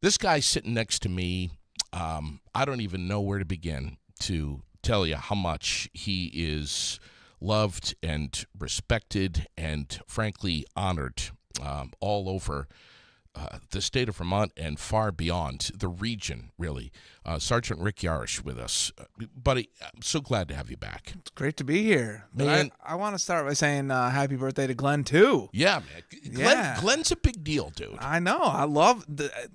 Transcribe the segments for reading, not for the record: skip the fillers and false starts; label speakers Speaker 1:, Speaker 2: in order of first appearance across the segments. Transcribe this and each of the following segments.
Speaker 1: This guy sitting next to me, I don't even know where to begin to tell you how much he is loved and respected and, frankly, honored all over the state of Vermont and far beyond the region, really. Sergeant Rick Yarosh with us. Buddy, I'm so glad to have you back.
Speaker 2: It's great to be here.
Speaker 1: Man.
Speaker 2: I want to start by saying happy birthday to Glenn, too.
Speaker 1: Yeah, man. Glenn's a big deal, dude.
Speaker 2: I know. I love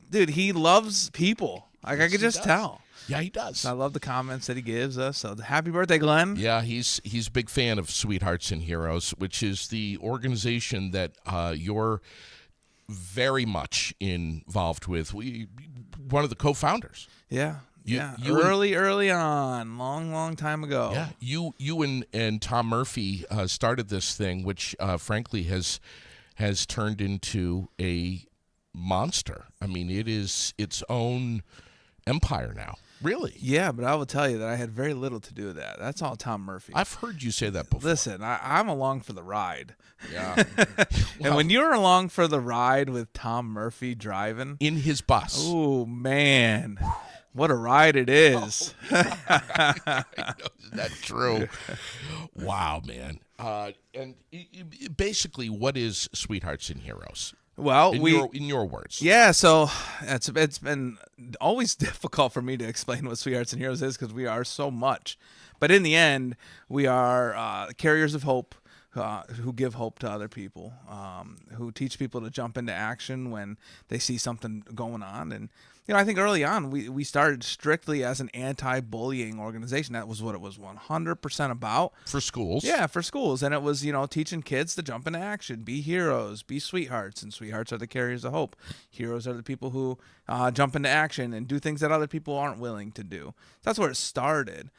Speaker 2: dude, he loves people. Like, I could just tell.
Speaker 1: Yeah, he does.
Speaker 2: I love the comments that he gives us. So happy birthday, Glenn.
Speaker 1: Yeah, he's a big fan of Sweethearts and Heroes, which is the organization that you're very much involved with. One of the co-founders.
Speaker 2: Yeah.
Speaker 1: You
Speaker 2: early on, long time ago.
Speaker 1: Yeah, you and Tom Murphy started this thing, which frankly has turned into a monster. I mean, it is its own empire now. Really?
Speaker 2: Yeah, but I will tell you that I had very little to do with that. That's all Tom Murphy.
Speaker 1: I've heard you say that before.
Speaker 2: Listen, I'm along for the ride.
Speaker 1: Yeah.
Speaker 2: And when you're along for the ride with Tom Murphy driving
Speaker 1: in his bus,
Speaker 2: oh man, what a ride it is!
Speaker 1: I know, isn't that true? Wow, man. And basically, what is Sweethearts and Heroes?
Speaker 2: Well,
Speaker 1: in your words.
Speaker 2: Yeah, so it's been always difficult for me to explain what Sweethearts and Heroes is because we are so much. But in the end, we are carriers of hope who give hope to other people, who teach people to jump into action when they see something going on. And I think early on we started strictly as an anti-bullying organization. That was what it was 100% about.
Speaker 1: For schools.
Speaker 2: Yeah, for schools. And it was, teaching kids to jump into action, be heroes, be sweethearts. And sweethearts are the carriers of hope. Heroes are the people who jump into action and do things that other people aren't willing to do. That's where it started.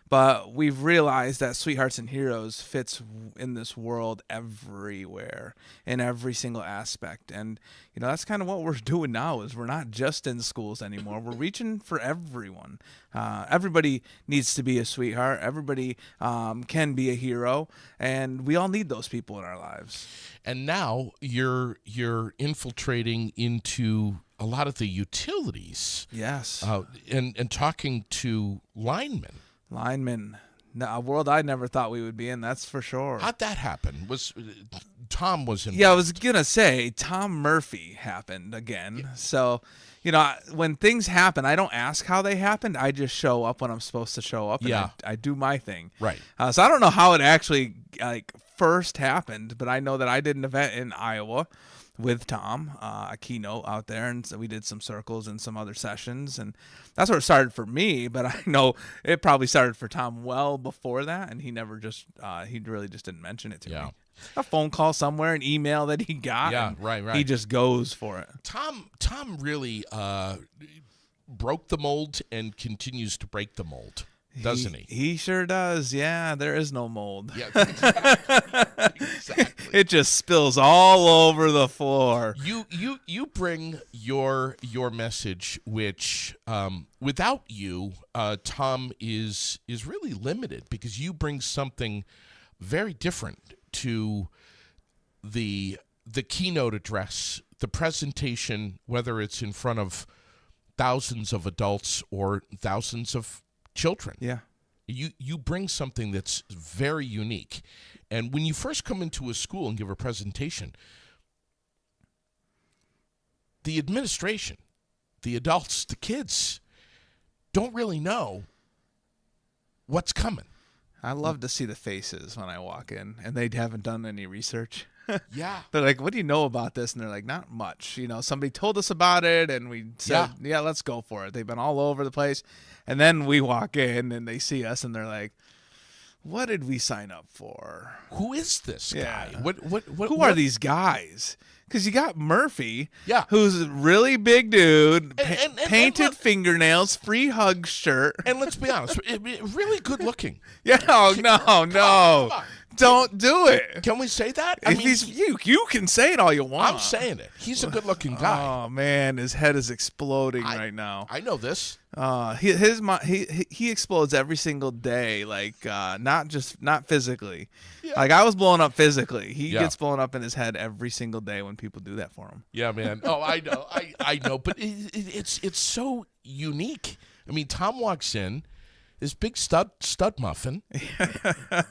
Speaker 2: But we've realized that Sweethearts and Heroes fits in this world everywhere, in every single aspect. And, that's kind of what we're doing now is we're not just in schools anymore. We're reaching for everyone. Everybody needs to be a sweetheart. Everybody can be a hero. And we all need those people in our lives.
Speaker 1: And now you're infiltrating into a lot of the utilities.
Speaker 2: Yes.
Speaker 1: And talking to linemen.
Speaker 2: A world I never thought we would be in, that's for sure.
Speaker 1: How'd that happen? Tom was involved?
Speaker 2: Yeah, I was going to say, Tom Murphy happened again. Yeah. So, when things happen, I don't ask how they happened. I just show up when I'm supposed to show up. And I do my thing.
Speaker 1: Right.
Speaker 2: So I don't know how it actually first happened, but I know that I did an event in Iowa with Tom, a keynote out there, and so we did some circles and some other sessions, and that's where it started for me, but I know it probably started for Tom well before that, and he really just didn't mention it to me. A phone call somewhere, an email that he got.
Speaker 1: Yeah, right.
Speaker 2: He just goes for it.
Speaker 1: Tom really broke the mold and continues to break the mold. Doesn't he?
Speaker 2: He sure does. Yeah, there is no mold.
Speaker 1: Yeah, exactly.
Speaker 2: It just spills all over the floor.
Speaker 1: You bring your message, which without you, Tom is really limited because you bring something very different to the keynote address, the presentation, whether it's in front of thousands of adults or thousands of children.
Speaker 2: Yeah.
Speaker 1: You bring something that's very unique. And when you first come into a school and give a presentation, the administration, the adults, the kids don't really know what's coming.
Speaker 2: I love to see the faces when I walk in and they haven't done any research.
Speaker 1: Yeah.
Speaker 2: They're like, what do you know about this? And they're like, not much. Somebody told us about it and we said, yeah, let's go for it. They've been all over the place. And then we walk in and they see us and they're like, what did we sign up for?
Speaker 1: Who is this guy?
Speaker 2: Yeah.
Speaker 1: Who
Speaker 2: are these guys? Because you got Murphy,
Speaker 1: yeah,
Speaker 2: who's a really big dude,
Speaker 1: and
Speaker 2: painted fingernails, free hug shirt.
Speaker 1: And let's be honest, really good looking.
Speaker 2: Yeah, no. Don't do it.
Speaker 1: Can we say that?
Speaker 2: If he's you can say it all you want.
Speaker 1: I'm saying it. He's a good-looking guy.
Speaker 2: Oh man, his head is exploding right now.
Speaker 1: I know this.
Speaker 2: He explodes every single day, like not physically. Yeah. Like I was blown up physically. He gets blown up in his head every single day when people do that for him.
Speaker 1: Yeah, man. Oh, I know. I know. But it's so unique. I mean, Tom walks in, this big stud muffin,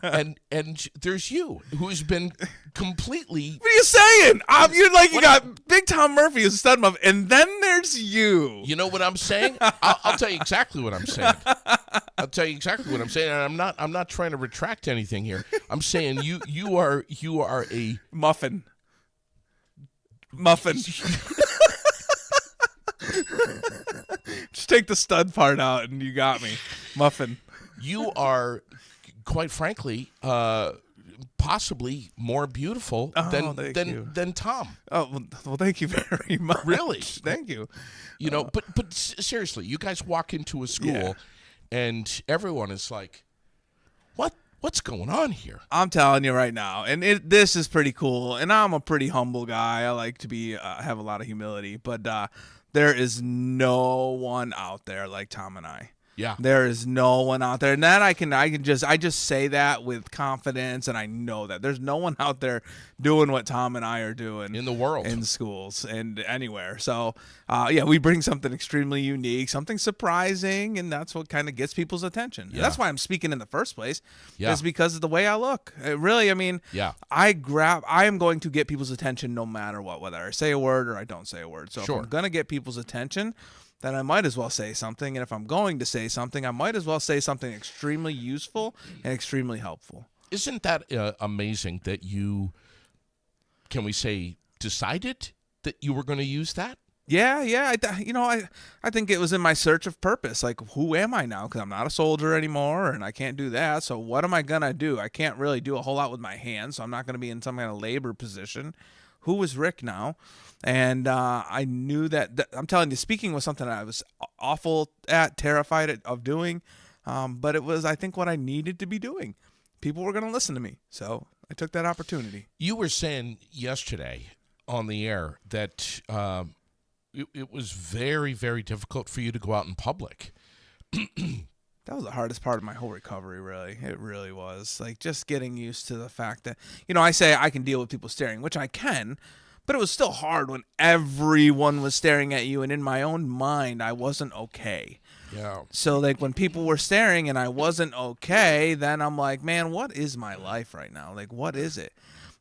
Speaker 1: and there's you, who's been completely.
Speaker 2: What are you saying? You're like you got Big Tom Murphy as a stud muffin, and then there's you.
Speaker 1: You know what I'm saying? I'll tell you exactly what I'm saying. I'll tell you exactly what I'm saying, and I'm not trying to retract anything here. I'm saying you are a
Speaker 2: muffin. Just take the stud part out and you got me. Muffin.
Speaker 1: You are, quite frankly, possibly more beautiful than Tom.
Speaker 2: Oh, well, thank you very much.
Speaker 1: Really?
Speaker 2: Thank you.
Speaker 1: You know, but seriously, you guys walk into a school and everyone is like, what's going on here?
Speaker 2: I'm telling you right now, and this is pretty cool, and I'm a pretty humble guy. I like to be have a lot of humility, but there is no one out there like Tom and I.
Speaker 1: Yeah.
Speaker 2: There is no one out there. And that I just say that with confidence, and I know that there's no one out there doing what Tom and I are doing
Speaker 1: in the world,
Speaker 2: in schools and anywhere. So we bring something extremely unique, something surprising, and that's what kind of gets people's attention. Yeah. That's why I'm speaking in the first place. Yeah. It's because of the way I look. I am going to get people's attention no matter what, whether I say a word or I don't say a word. So if I'm going to get people's attention, then I might as well say something. And if I'm going to say something, I might as well say something extremely useful and extremely helpful.
Speaker 1: Isn't that amazing that you, can we say, decided that you were going to use that?
Speaker 2: Yeah. I think it was in my search of purpose. Like, who am I now? Because I'm not a soldier anymore, and I can't do that. So what am I going to do? I can't really do a whole lot with my hands, so I'm not going to be in some kind of labor position. Who is Rick now? And I knew that I'm telling you, speaking was something I was awful at, terrified of doing. But it was, I think, what I needed to be doing. People were going to listen to me. So I took that opportunity.
Speaker 1: You were saying yesterday on the air that it was very, very difficult for you to go out in public.
Speaker 2: That was the hardest part of my whole recovery, really. It really was. Like, just getting used to the fact that, I say I can deal with people staring, which I can. But it was still hard when everyone was staring at you, and in my own mind, I wasn't okay.
Speaker 1: Yeah.
Speaker 2: So, like, when people were staring and I wasn't okay, then I'm like, man, what is my life right now? Like, what is it?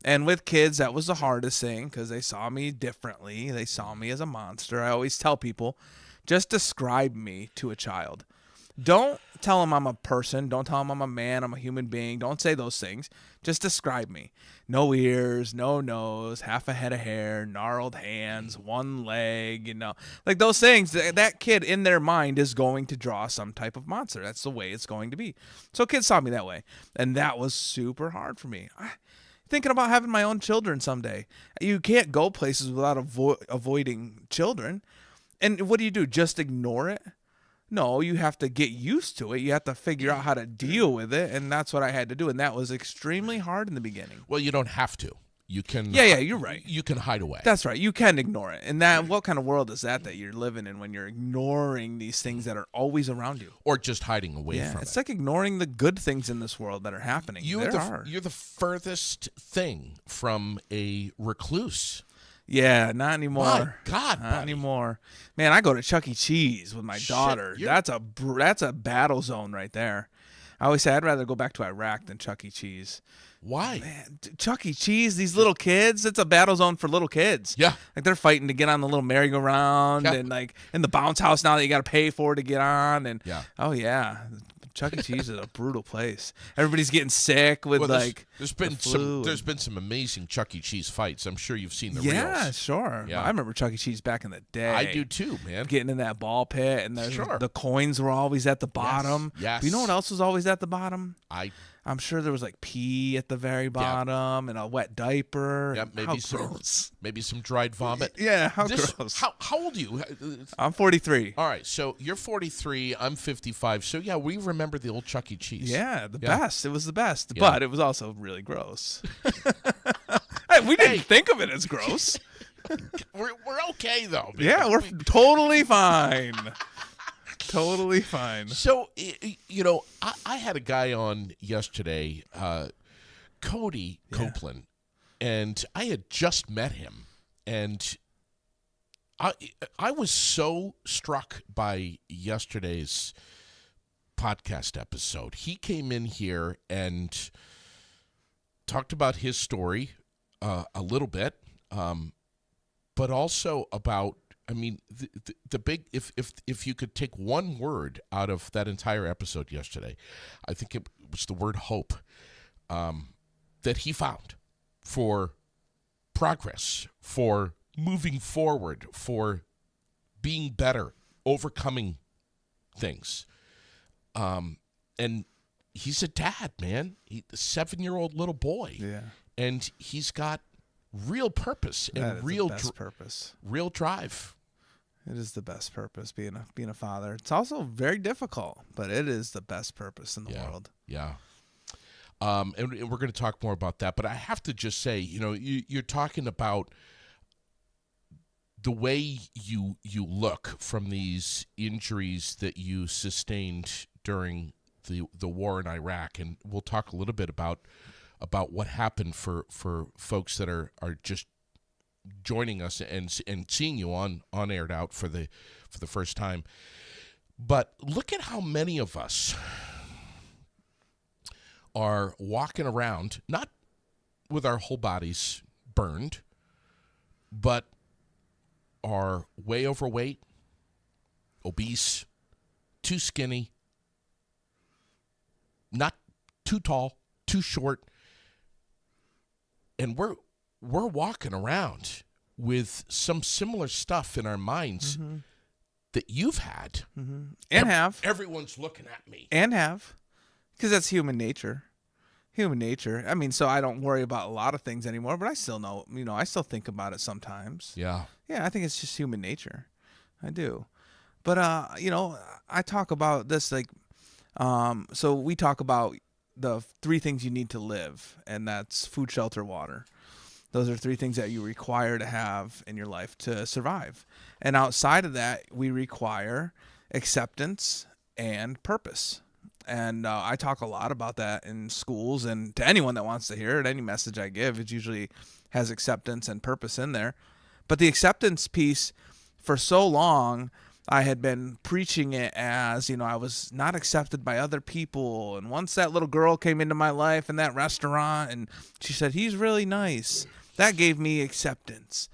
Speaker 2: And with kids, that was the hardest thing because they saw me differently. They saw me as a monster. I always tell people, just describe me to a child. Don't tell them I'm a person. Don't tell them I'm a man. I'm a human being. Don't say those things. Just describe me. No ears, no nose, half a head of hair, gnarled hands, one leg, like those things. That kid in their mind is going to draw some type of monster. That's the way it's going to be. So kids saw me that way. And that was super hard for me. Thinking about having my own children someday. You can't go places without avoiding children. And what do? Just ignore it? No, you have to get used to it. You have to figure out how to deal with it, and that's what I had to do, and that was extremely hard in the beginning.
Speaker 1: Well, you don't have to. You can.
Speaker 2: Yeah, you're right.
Speaker 1: You can hide away.
Speaker 2: That's right. You can ignore it. And that, what kind of world is that you're living in when you're ignoring these things that are always around you?
Speaker 1: Or just hiding away from it.
Speaker 2: It's like ignoring the good things in this world that are happening.
Speaker 1: You're the furthest thing from a recluse.
Speaker 2: Yeah, not anymore.
Speaker 1: My God,
Speaker 2: not anymore. Man, I go to Chuck E. Cheese with my daughter. That's a battle zone right there. I always say I'd rather go back to Iraq than Chuck E. Cheese.
Speaker 1: Why?
Speaker 2: Man, Chuck E. Cheese, these little kids, it's a battle zone for little kids.
Speaker 1: Yeah.
Speaker 2: Like they're fighting to get on the little merry-go-round and like in the bounce house now that you got to pay for to get on. And oh, yeah. Chuck E. Cheese is a brutal place. Everybody's getting sick with
Speaker 1: there's been some amazing Chuck E. Cheese fights. I'm sure you've seen the reels.
Speaker 2: Yeah, sure. Yeah. I remember Chuck E. Cheese back in the day.
Speaker 1: I do too, man.
Speaker 2: Getting in that ball pit and the coins were always at the bottom.
Speaker 1: Yes.
Speaker 2: But you know what else was always at the bottom? I'm sure there was like pee at the very bottom and a wet diaper.
Speaker 1: Yep, maybe
Speaker 2: How
Speaker 1: some
Speaker 2: gross.
Speaker 1: maybe some dried vomit.
Speaker 2: Yeah, how gross.
Speaker 1: How old are you?
Speaker 2: I'm 43.
Speaker 1: All right, so you're 43, I'm 55. So yeah, we remember the old Chuck E. Cheese.
Speaker 2: Yeah, the best. It was the best,
Speaker 1: Yeah.
Speaker 2: but it was also really gross. Hey, we didn't think of it as gross.
Speaker 1: We're okay though. Man.
Speaker 2: Yeah, we're totally fine. Totally fine.
Speaker 1: So I had a guy on yesterday, Cody Copeland, and I had just met him, and I was so struck by yesterday's podcast episode. He came in here and talked about his story a little bit, but also about, I mean, the big, if you could take one word out of that entire episode yesterday, I think it was the word hope, that he found for progress, for moving forward, for being better, overcoming things. And he's a dad, man. He's a 7-year-old little boy.
Speaker 2: Yeah.
Speaker 1: And he's got real purpose and real
Speaker 2: purpose.
Speaker 1: Real drive.
Speaker 2: It is the best purpose, being a father. It's also very difficult, but it is the best purpose in the world.
Speaker 1: Yeah. And we're going to talk more about that, but I have to just say, you're talking about the way you look from these injuries that you sustained during the war in Iraq, and we'll talk a little bit about what happened for folks that are just joining us and seeing you on Aired Out for the first time. But look at how many of us are walking around, not with our whole bodies burned, but are way overweight, obese, too skinny, not too tall, too short, and we're walking around with some similar stuff in our minds that you've had,
Speaker 2: and
Speaker 1: everyone's looking at me,
Speaker 2: because that's human nature. Human nature. I mean, so I don't worry about a lot of things anymore, but I still know, I still think about it sometimes.
Speaker 1: Yeah.
Speaker 2: Yeah, I think it's just human nature. I do. But, I talk about this, like, so we talk about the 3 things you need to live, and that's food, shelter, water. Those are 3 things that you require to have in your life to survive. And outside of that, we require acceptance and purpose. And I talk a lot about that in schools, and to anyone that wants to hear it, any message I give, it usually has acceptance and purpose in there. But the acceptance piece, for so long, I had been preaching it as, I was not accepted by other people. And once that little girl came into my life in that restaurant and she said, he's really nice, that gave me acceptance.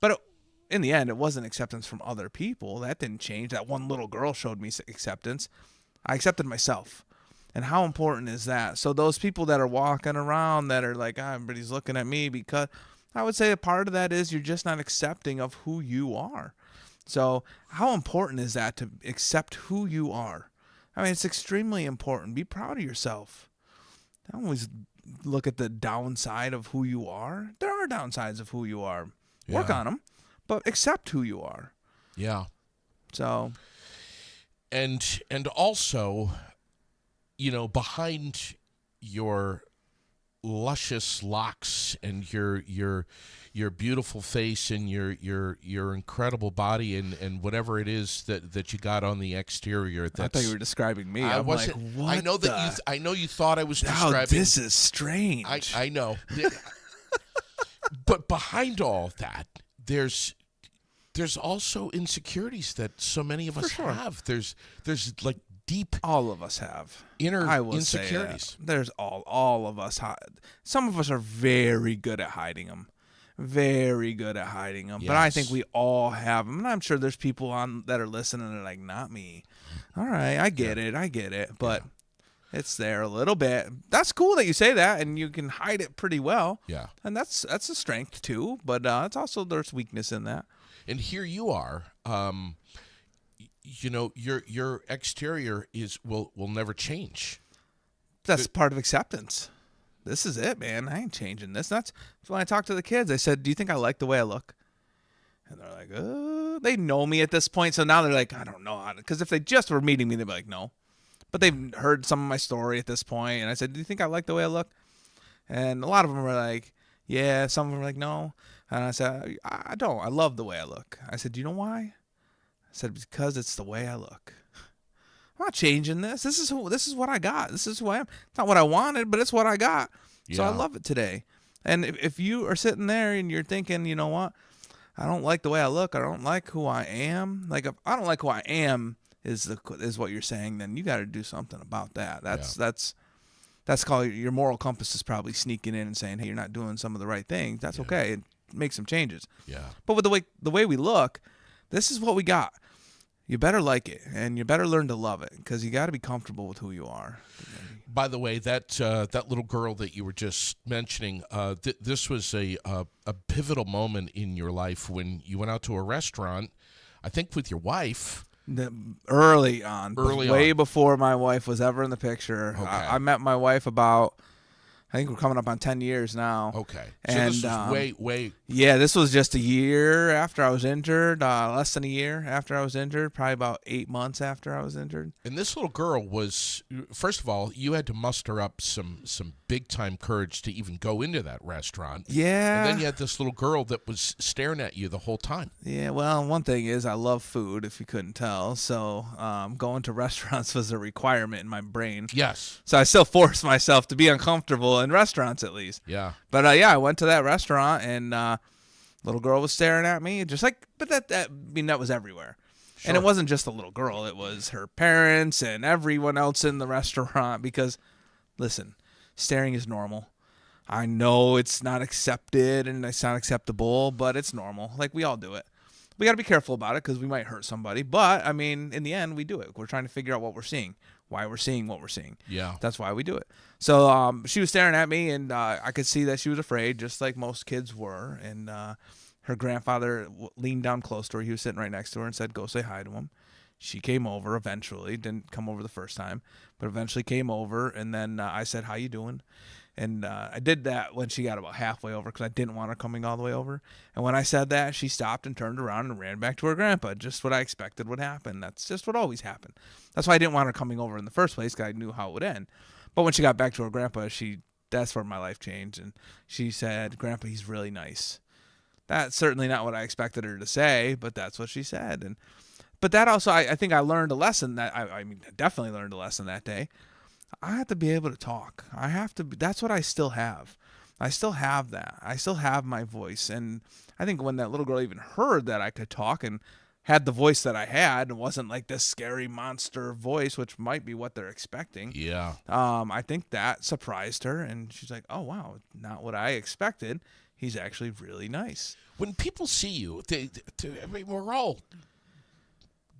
Speaker 2: But in the end, it wasn't acceptance from other people. That didn't change. That one little girl showed me acceptance. I accepted myself. And how important is that? So those people that are walking around that are like, everybody's looking at me, because I would say a part of that is you're just not accepting of who you are. So how important is that, to accept who you are? I mean, it's extremely important. Be proud of yourself. Don't always look at the downside of who you are. There are downsides of who you are. Work on them, but accept who you are.
Speaker 1: Yeah.
Speaker 2: So.
Speaker 1: And also, behind your luscious locks and your beautiful face and your incredible body and whatever it is that you got on the exterior.
Speaker 2: I thought you were describing me.
Speaker 1: I
Speaker 2: I'm
Speaker 1: wasn't,
Speaker 2: like, what?
Speaker 1: I know you thought I was describing.
Speaker 2: This is strange.
Speaker 1: I know. But behind all that, there's also insecurities that so many of us have. There's like deep.
Speaker 2: All of us have
Speaker 1: inner
Speaker 2: insecurities. There's all of us. Some of us are very good at hiding them. Very good at hiding them.
Speaker 1: Yes.
Speaker 2: But I think we all have them. And I'm sure there's people that are listening and are like, not me. All right, I get it. But it's there a little bit. That's cool that you say that, and you can hide it pretty well.
Speaker 1: Yeah.
Speaker 2: And that's a strength too. But it's also, there's weakness in that.
Speaker 1: And here you are. Your exterior will never change.
Speaker 2: That's part of acceptance. This is it, man. I ain't changing this. That's when I talk to the kids. I said, do you think I like the way I look? And they're like, they know me at this point. So now they're like, I don't know. Because if they just were meeting me, they'd be like, no. But they've heard some of my story at this point. And I said, do you think I like the way I look? And a lot of them were like, yeah. Some of them were like, no. And I said, I don't. I love the way I look. I said, do you know why? I said, because it's the way I look. I'm not changing this. This is what I got. This is who I am. It's not what I wanted, but it's what I got. Yeah. So I love it today. And if you are sitting there and you're thinking, you know what? I don't like the way I look. I don't like who I am. Like if I don't like who I am is what you're saying, then you got to do something about that. That's called your moral compass is probably sneaking in and saying, hey, you're not doing some of the right things. That's okay. And make some changes. Yeah. But with the way we look, this is what we got. You better like it, and you better learn to love it, because you got to be comfortable with who you are.
Speaker 1: By the way, that little girl that you were just mentioning, this was a pivotal moment in your life when you went out to a restaurant, I think with your wife.
Speaker 2: Early on. Before my wife was ever in the picture. Okay. I met my wife about, I think we're coming up on 10 years now.
Speaker 1: Okay.
Speaker 2: And,
Speaker 1: so this was way.
Speaker 2: Yeah, this was just a year after I was injured, less than a year after I was injured, probably about 8 months after I was injured.
Speaker 1: And this little girl was, first of all, you had to muster up some big-time courage to even go into that restaurant.
Speaker 2: Yeah.
Speaker 1: And then you had this little girl that was staring at you the whole time.
Speaker 2: Yeah, well, one thing is I love food, if you couldn't tell. So going to restaurants was a requirement in my brain.
Speaker 1: Yes.
Speaker 2: So I still forced myself to be uncomfortable in restaurants at least.
Speaker 1: Yeah.
Speaker 2: But I went to that restaurant and little girl was staring at me, just like. But that was everywhere. Sure. And it wasn't just the little girl; it was her parents and everyone else in the restaurant. Because, listen, staring is normal. I know it's not accepted and it's not acceptable, but it's normal. Like, we all do it. We got to be careful about it because we might hurt somebody. But I mean, in the end, we do it. We're trying to figure out what we're seeing. Why we're seeing what we're seeing. Yeah. That's why we do it. So she was staring at me, and I could see that she was afraid, just like most kids were. And her grandfather leaned down close to her. He was sitting right next to her and said, go say hi to him. She came over eventually. Didn't come over the first time, but eventually came over. And then I said, how you doing? And I did that when she got about halfway over because I didn't want her coming all the way over. And when I said that, she stopped and turned around and ran back to her grandpa. Just what I expected would happen. That's just what always happened. That's why I didn't want her coming over in the first place, because I knew how it would end. But when she got back to her grandpa, that's where my life changed. And she said, Grandpa, he's really nice. That's certainly not what I expected her to say, but that's what she said. But that also, I think I learned a lesson that, I definitely learned a lesson that day. I have to be able to talk. That's what I still have. I still have that. I still have my voice. And I think when that little girl even heard that I could talk and had the voice that I had, and wasn't like this scary monster voice, which might be what they're expecting. Yeah. I think that surprised her, and she's like, oh, wow, not what I expected. He's actually really nice.
Speaker 1: When people see you, we're all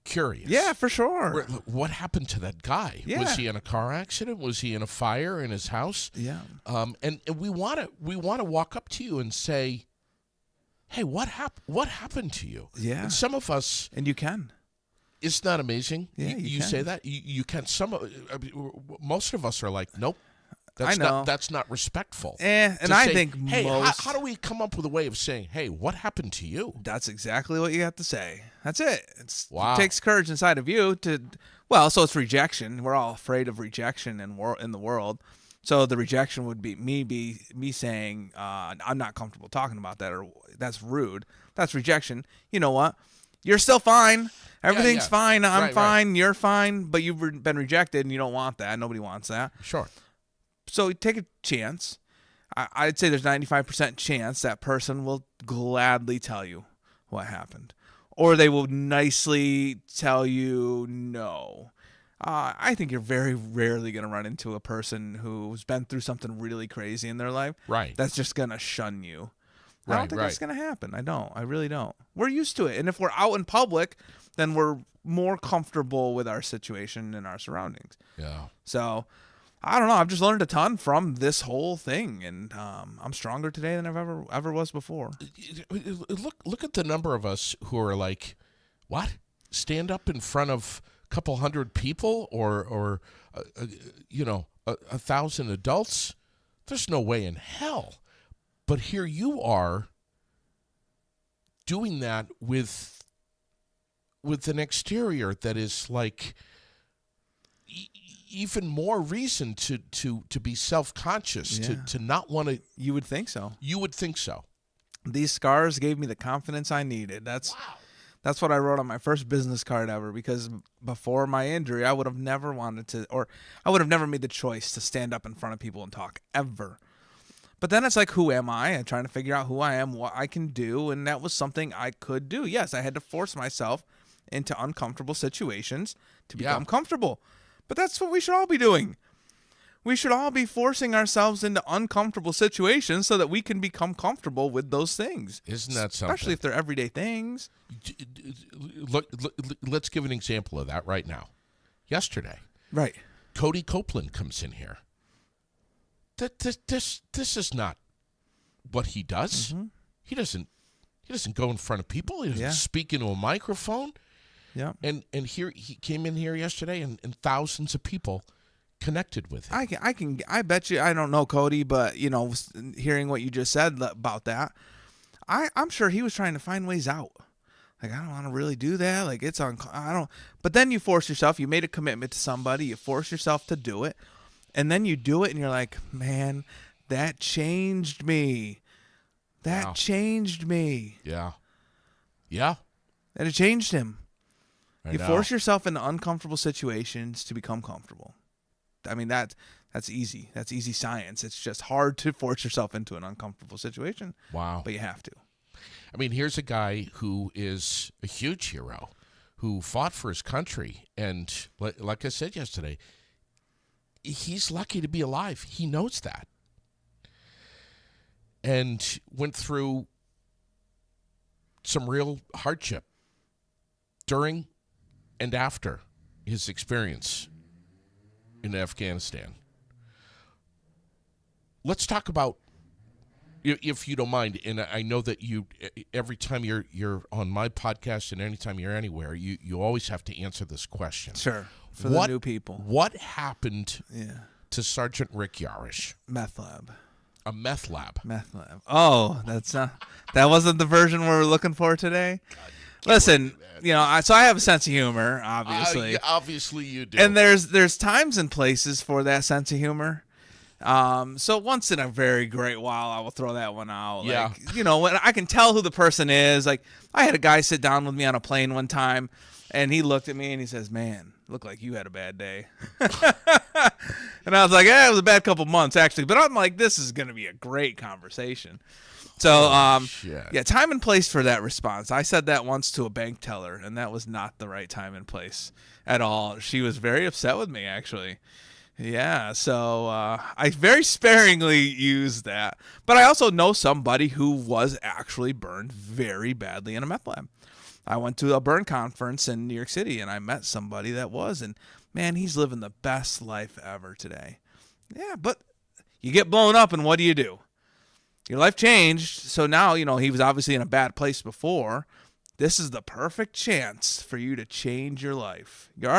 Speaker 1: curious.
Speaker 2: Yeah, for sure.
Speaker 1: What happened to that guy? Yeah. Was he in a car accident? Was he in a fire in his house? Yeah. And we want to walk up to you and say, hey, what happened to you? Yeah. And some of us,
Speaker 2: and you can.
Speaker 1: Isn't that amazing?
Speaker 2: Yeah,
Speaker 1: you say that you can. Most of us are like, nope.
Speaker 2: I know.
Speaker 1: That's not respectful.
Speaker 2: And I think
Speaker 1: hey, how do we come up with a way of saying, hey, what happened to you?
Speaker 2: That's exactly what you have to say. That's it.
Speaker 1: Wow.
Speaker 2: It takes courage inside of you to, so it's rejection. We're all afraid of rejection in the world. So the rejection would be me saying, I'm not comfortable talking about that, or that's rude. That's rejection. You know what? You're still fine. Everything's fine. I'm fine. Right. You're fine. But you've been rejected, and you don't want that. Nobody wants that.
Speaker 1: Sure.
Speaker 2: So take a chance. I'd say there's 95% chance that person will gladly tell you what happened. Or they will nicely tell you no. I think you're very rarely going to run into a person who's been through something really crazy in their life.
Speaker 1: Right.
Speaker 2: That's just going to shun you. I don't think that's going to happen. I don't. I really don't. We're used to it. And if we're out in public, then we're more comfortable with our situation and our surroundings. Yeah. So I don't know. I've just learned a ton from this whole thing, and I'm stronger today than I've ever was before.
Speaker 1: Look at the number of us who are like, what? Stand up in front of a couple hundred people, or 1,000 adults, there's no way in hell. But here you are doing that with an exterior that is like even more reason to be self-conscious, to not want to.
Speaker 2: You would think so.
Speaker 1: You would think so.
Speaker 2: These scars gave me the confidence I needed. That's what I wrote on my first business card ever, because before my injury, I would have never wanted to, or I would have never made the choice to stand up in front of people and talk, ever. But then it's like, who am I? I'm trying to figure out who I am, what I can do, and that was something I could do. Yes, I had to force myself into uncomfortable situations to become comfortable. But that's what we should all be doing. We should all be forcing ourselves into uncomfortable situations so that we can become comfortable with those things.
Speaker 1: Isn't that something?
Speaker 2: Especially if they're everyday things.
Speaker 1: Look, let's give an example of that right now. Yesterday,
Speaker 2: right?
Speaker 1: Cody Copeland comes in here. This is not what he does. Mm-hmm. He doesn't go in front of people. He doesn't speak into a microphone.
Speaker 2: Yeah.
Speaker 1: And here he came in here yesterday, and thousands of people connected with him.
Speaker 2: I bet you, I don't know Cody, but hearing what you just said about that, I'm sure he was trying to find ways out. Like, I don't want to really do that. Like, but then you force yourself, you made a commitment to somebody, you force yourself to do it, and then you do it and you're like, man, that changed me. That changed me.
Speaker 1: Yeah. Yeah.
Speaker 2: And it changed him. You
Speaker 1: know.
Speaker 2: Force yourself into uncomfortable situations to become comfortable. I mean, that's easy. That's easy science. It's just hard to force yourself into an uncomfortable situation.
Speaker 1: Wow.
Speaker 2: But you have to.
Speaker 1: I mean, here's a guy who is a huge hero, who fought for his country. And like I said yesterday, he's lucky to be alive. He knows that. And went through some real hardship during and after his experience in Afghanistan. Let's talk about, if you don't mind, and I know that you, every time you're on my podcast and anytime you're anywhere, you always have to answer this question.
Speaker 2: Sure. For the new people.
Speaker 1: What happened to Sergeant Rick Yarosh?
Speaker 2: Meth lab.
Speaker 1: A meth lab.
Speaker 2: Meth lab. Oh, that wasn't the version we were looking for today? Listen, so I have a sense of humor, obviously.
Speaker 1: Obviously you do.
Speaker 2: And there's times and places for that sense of humor. So once in a very great while, I will throw that one out.
Speaker 1: Yeah.
Speaker 2: Like, when I can tell who the person is. Like, I had a guy sit down with me on a plane one time, and he looked at me and he says, "Man, looked like you had a bad day." And I was like, it was a bad couple months, actually. But I'm like, this is going to be a great conversation. So, time and place for that response. I said that once to a bank teller, and that was not the right time and place at all. She was very upset with me, actually. Yeah, so I very sparingly used that. But I also know somebody who was actually burned very badly in a meth lab. I went to a burn conference in New York City, and I met somebody that was, and man, he's living the best life ever today. Yeah, but you get blown up, and what do? Your life changed, so now, he was obviously in a bad place before. This is the perfect chance for you to change your life. Your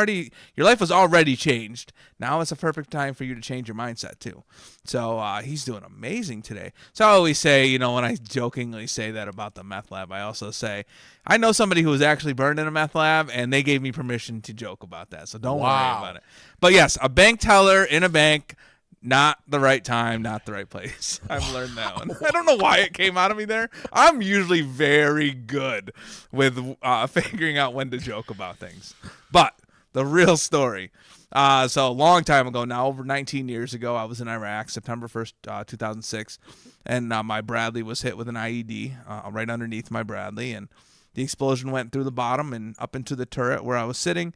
Speaker 2: life was already changed. Now it's a perfect time for you to change your mindset too. So he's doing amazing today. So I always say, when I jokingly say that about the meth lab, I also say, I know somebody who was actually burned in a meth lab, and they gave me permission to joke about that. So don't worry about it. But yes, a bank teller in a bank, not the right time, not the right place. I've learned that one. I don't know why it came out of me there. I'm usually very good with figuring out when to joke about things. But the real story. So a long time ago now, over 19 years ago, I was in Iraq, September 1st, 2006. And my Bradley was hit with an IED right underneath my Bradley. And the explosion went through the bottom and up into the turret where I was sitting.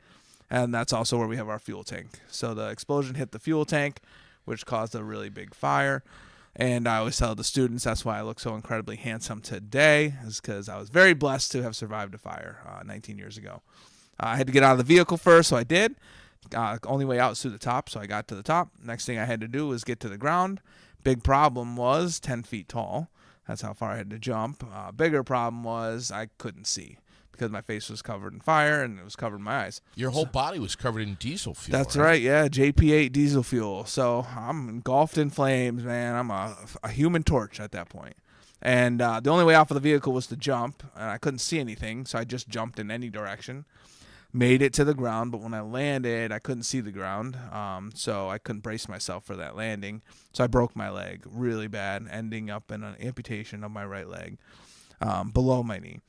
Speaker 2: And that's also where we have our fuel tank. So the explosion hit the fuel tank, which caused a really big fire. And I always tell the students that's why I look so incredibly handsome today, is because I was very blessed to have survived a fire 19 years ago. I had to get out of the vehicle first, so I did. Only way out is through the top, so I got to the top. Next thing I had to do was get to the ground. Big problem was 10 feet tall. That's how far I had to jump. Bigger problem was I couldn't see, because my face was covered in fire and it was covered in my eyes.
Speaker 1: Your whole body was covered in diesel fuel.
Speaker 2: That's right, yeah, JP8 diesel fuel. So I'm engulfed in flames, man. I'm a human torch at that point. And the only way off of the vehicle was to jump, and I couldn't see anything, so I just jumped in any direction. Made it to the ground, but when I landed, I couldn't see the ground, so I couldn't brace myself for that landing. So I broke my leg really bad, ending up in an amputation of my right leg below my knee.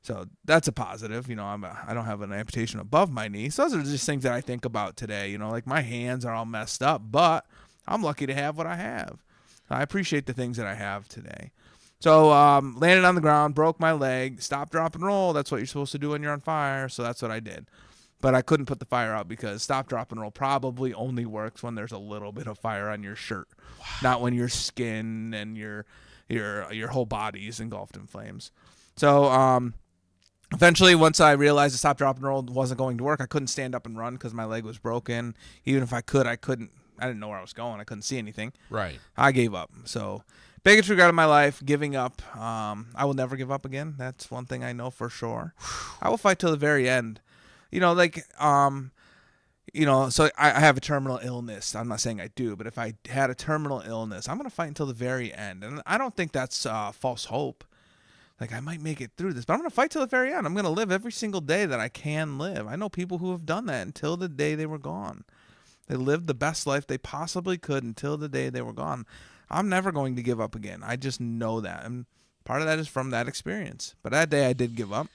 Speaker 2: So that's a positive. You know, I don't have an amputation above my knee. So those are just things that I think about today. You know, like my hands are all messed up, but I'm lucky to have what I have. I appreciate the things that I have today. So landed on the ground, broke my leg, stop, drop, and roll. That's what you're supposed to do when you're on fire. So that's what I did. But I couldn't put the fire out because stop, drop, and roll probably only works when there's a little bit of fire on your shirt, not when your skin and your whole body is engulfed in flames. So eventually, once I realized the stop, drop, and roll wasn't going to work, I couldn't stand up and run because my leg was broken. Even if I could, I couldn't. I didn't know where I was going. I couldn't see anything.
Speaker 1: Right.
Speaker 2: I gave up. So biggest regret of my life, giving up. I will never give up again. That's one thing I know for sure. I will fight till the very end. You know, like, so I have a terminal illness. I'm not saying I do, but if I had a terminal illness, I'm going to fight until the very end. And I don't think that's false hope. Like, I might make it through this, but I'm going to fight till the very end. I'm going to live every single day that I can live. I know people who have done that until the day they were gone. They lived the best life they possibly could until the day they were gone. I'm never going to give up again. I just know that. And part of that is from that experience. But that day I did give up.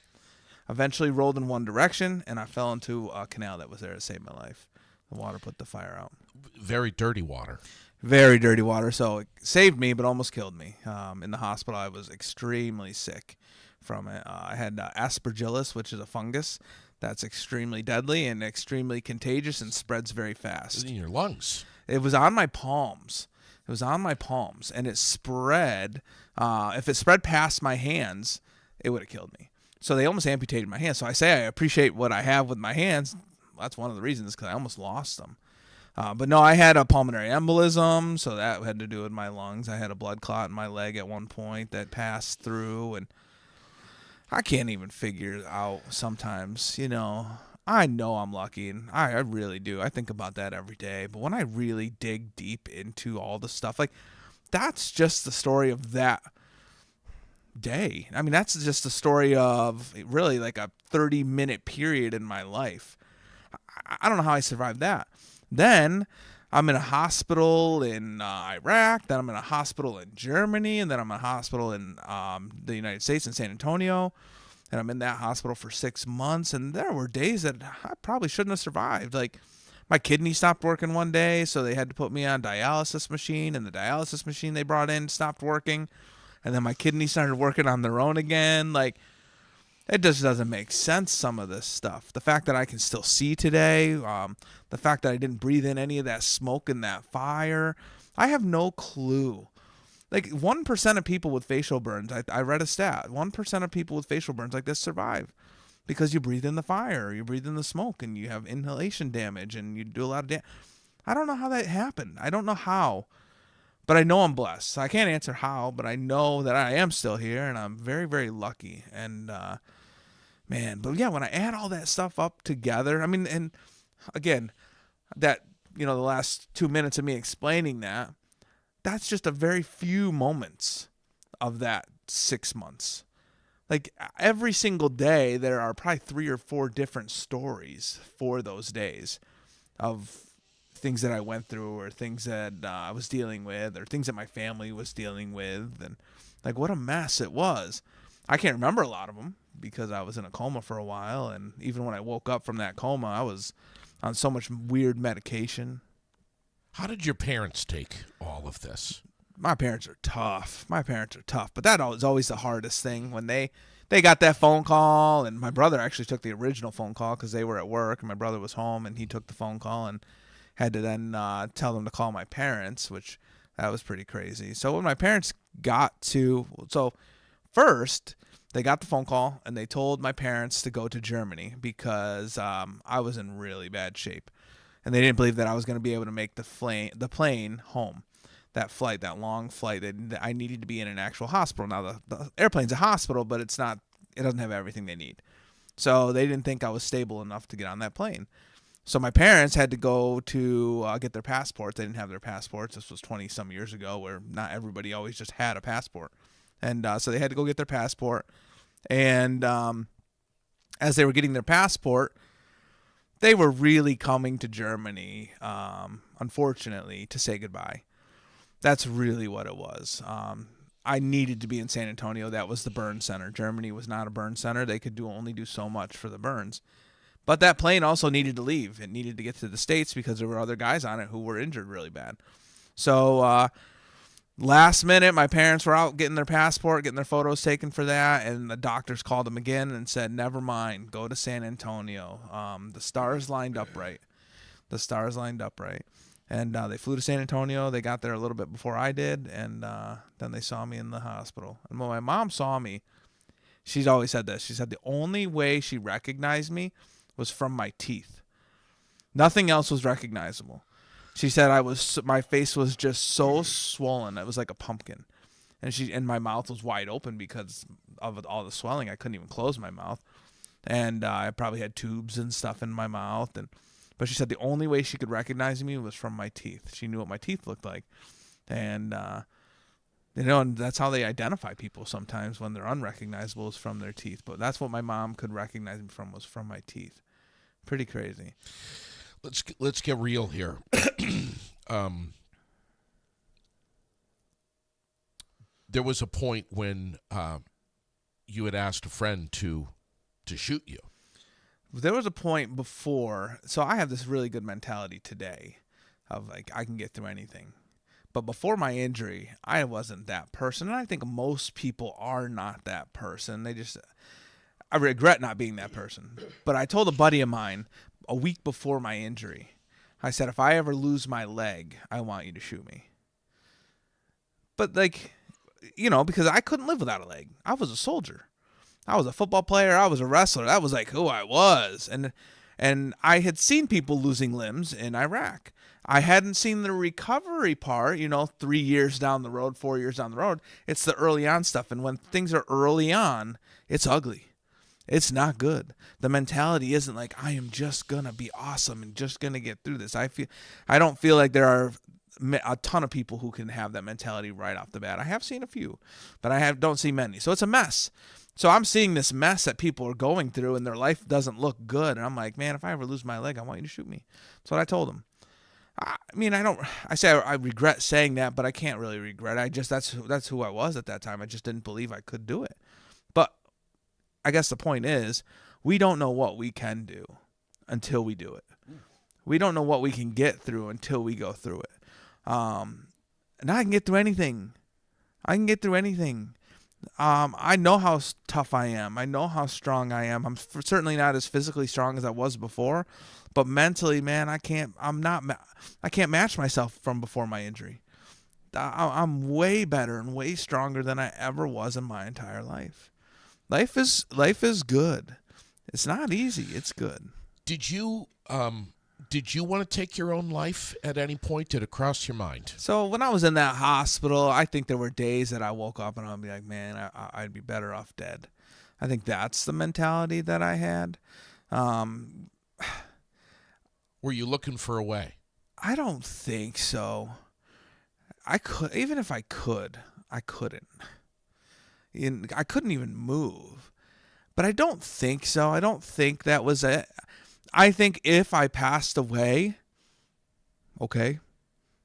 Speaker 2: Eventually rolled in one direction, and I fell into a canal that was there to save my life. The water put the fire out.
Speaker 1: Very dirty water.
Speaker 2: Very dirty water. So it saved me, but almost killed me. In the hospital, I was extremely sick from it. I had aspergillus, which is a fungus that's extremely deadly and extremely contagious and spreads very fast.
Speaker 1: In your lungs.
Speaker 2: It was on my palms. And it spread. If it spread past my hands, it would have killed me. So they almost amputated my hands. So I say I appreciate what I have with my hands. That's one of the reasons, because I almost lost them. But no, I had a pulmonary embolism, so that had to do with my lungs. I had a blood clot in my leg at one point that passed through, and I can't even figure it out sometimes. You know, I know I'm lucky, and I really do. I think about that every day. But when I really dig deep into all the stuff, like, that's just the story of that day. I mean, that's just the story of really like a 30-minute period in my life. I don't know how I survived that. Then I'm in a hospital in Iraq. Then I'm in a hospital in Germany. And then I'm in a hospital in the United States in San Antonio. And I'm in that hospital for 6 months. And there were days that I probably shouldn't have survived. Like, my kidney stopped working one day, so they had to put me on dialysis machine. And the dialysis machine they brought in stopped working. And then my kidneys started working on their own again. Like, it just doesn't make sense, some of this stuff. The fact that I can still see today, the fact that I didn't breathe in any of that smoke and that fire, I have no clue. Like, 1% of people with facial burns, I read a stat, 1% of people with facial burns like this survive because you breathe in the fire, you breathe in the smoke, and you have inhalation damage, and you do a lot of damage. I don't know how that happened. I don't know how. But I know I'm blessed. I can't answer how, but I know that I am still here, and I'm very, very lucky. And, man, but yeah, when I add all that stuff up together, I mean, and again, that, the last 2 minutes of me explaining that, that's just a very few moments of that 6 months. Like, every single day, there are probably 3 or 4 different stories for those days of things that I went through, or things that I was dealing with, or things that my family was dealing with. And like, what a mess it was. I can't remember a lot of them because I was in a coma for a while. And even when I woke up from that coma, I was on so much weird medication.
Speaker 1: How did your parents take all of this?
Speaker 2: My parents are tough. But that was always the hardest thing when they got that phone call. And my brother actually took the original phone call because they were at work, and my brother was home, and he took the phone call and had to then tell them to call my parents, which that was pretty crazy. So when my parents first they got the phone call and they told my parents to go to Germany because I was in really bad shape, and they didn't believe that I was going to be able to make the plane home. That long flight, that I needed to be in an actual hospital. Now the airplane's a hospital, but it doesn't have everything they need. So they didn't think I was stable enough to get on that plane. So my parents had to go to get their passports. They didn't have their passports. This was 20-some years ago, where not everybody always just had a passport. And so they had to go get their passport. And as they were getting their passport, they were really coming to Germany, unfortunately, to say goodbye. That's really what it was. I needed to be in San Antonio. That was the burn center. Germany was not a burn center. They could only do so much for the burns. But that plane also needed to leave. It needed to get to the States because there were other guys on it who were injured really bad. So last minute, my parents were out getting their passport, getting their photos taken for that, and the doctors called them again and said, never mind, go to San Antonio. The stars lined up right. The stars lined up right. And they flew to San Antonio. They got there a little bit before I did, and then they saw me in the hospital. And when my mom saw me, she's always said this. She said the only way she recognized me was from my teeth. Nothing else was recognizable. She said my face was just so swollen. It was like a pumpkin. And my mouth was wide open because of all the swelling. I couldn't even close my mouth. And I probably had tubes and stuff in my mouth. But she said the only way she could recognize me was from my teeth. She knew what my teeth looked like. And, and that's how they identify people sometimes when they're unrecognizable, is from their teeth. But that's what my mom could recognize me from, was from my teeth. Pretty crazy.
Speaker 1: Let's get real here. There was a point when you had asked a friend to shoot you.
Speaker 2: There was a point before. So I have this really good mentality today of like, I can get through anything. But before my injury, I wasn't that person. And I think most people are not that person. I regret not being that person. But I told a buddy of mine a week before my injury, I said, if I ever lose my leg, I want you to shoot me. But because I couldn't live without a leg. I was a soldier. I was a football player. I was a wrestler. That was like who I was. And I had seen people losing limbs in Iraq. I hadn't seen the recovery part, 3 years down the road, 4 years down the road. It's the early on stuff. And when things are early on, it's ugly. It's not good. The mentality isn't like, I am just going to be awesome and just going to get through this. I don't feel like there are a ton of people who can have that mentality right off the bat. I have seen a few, but don't see many. So it's a mess. So I'm seeing this mess that people are going through and their life doesn't look good. And I'm like, man, if I ever lose my leg, I want you to shoot me. That's what I told him. I regret saying that, but I can't really regret it. That's who I was at that time. I just didn't believe I could do it. But I guess the point is, we don't know what we can do until we do it. We don't know what we can get through until we go through it. And I can get through anything. I know how tough I am. I know how strong I am. I'm certainly not as physically strong as I was before, but mentally, man, I can't match myself from before my injury. I'm way better and way stronger than I ever was in my entire life. Life is good. It's not easy. It's good.
Speaker 1: Did you want to take your own life at any point? Did it cross your mind?
Speaker 2: So when I was in that hospital, I think there were days that I woke up and I'd be like, man, I'd be better off dead. I think that's the mentality that I had.
Speaker 1: Were you looking for a way?
Speaker 2: I don't think so. Even if I could, I couldn't. I couldn't even move. But I don't think so. I don't think that was it. I think if I passed away, okay,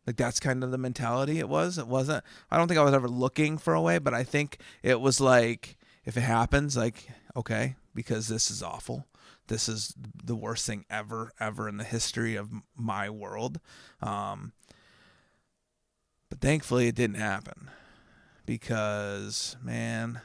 Speaker 2: like that's kind of the mentality it was. It wasn't, I don't think I was ever looking for a way, but I think it was like, if it happens, like, okay, because this is awful. This is the worst thing ever in the history of my world. But thankfully it didn't happen because, man,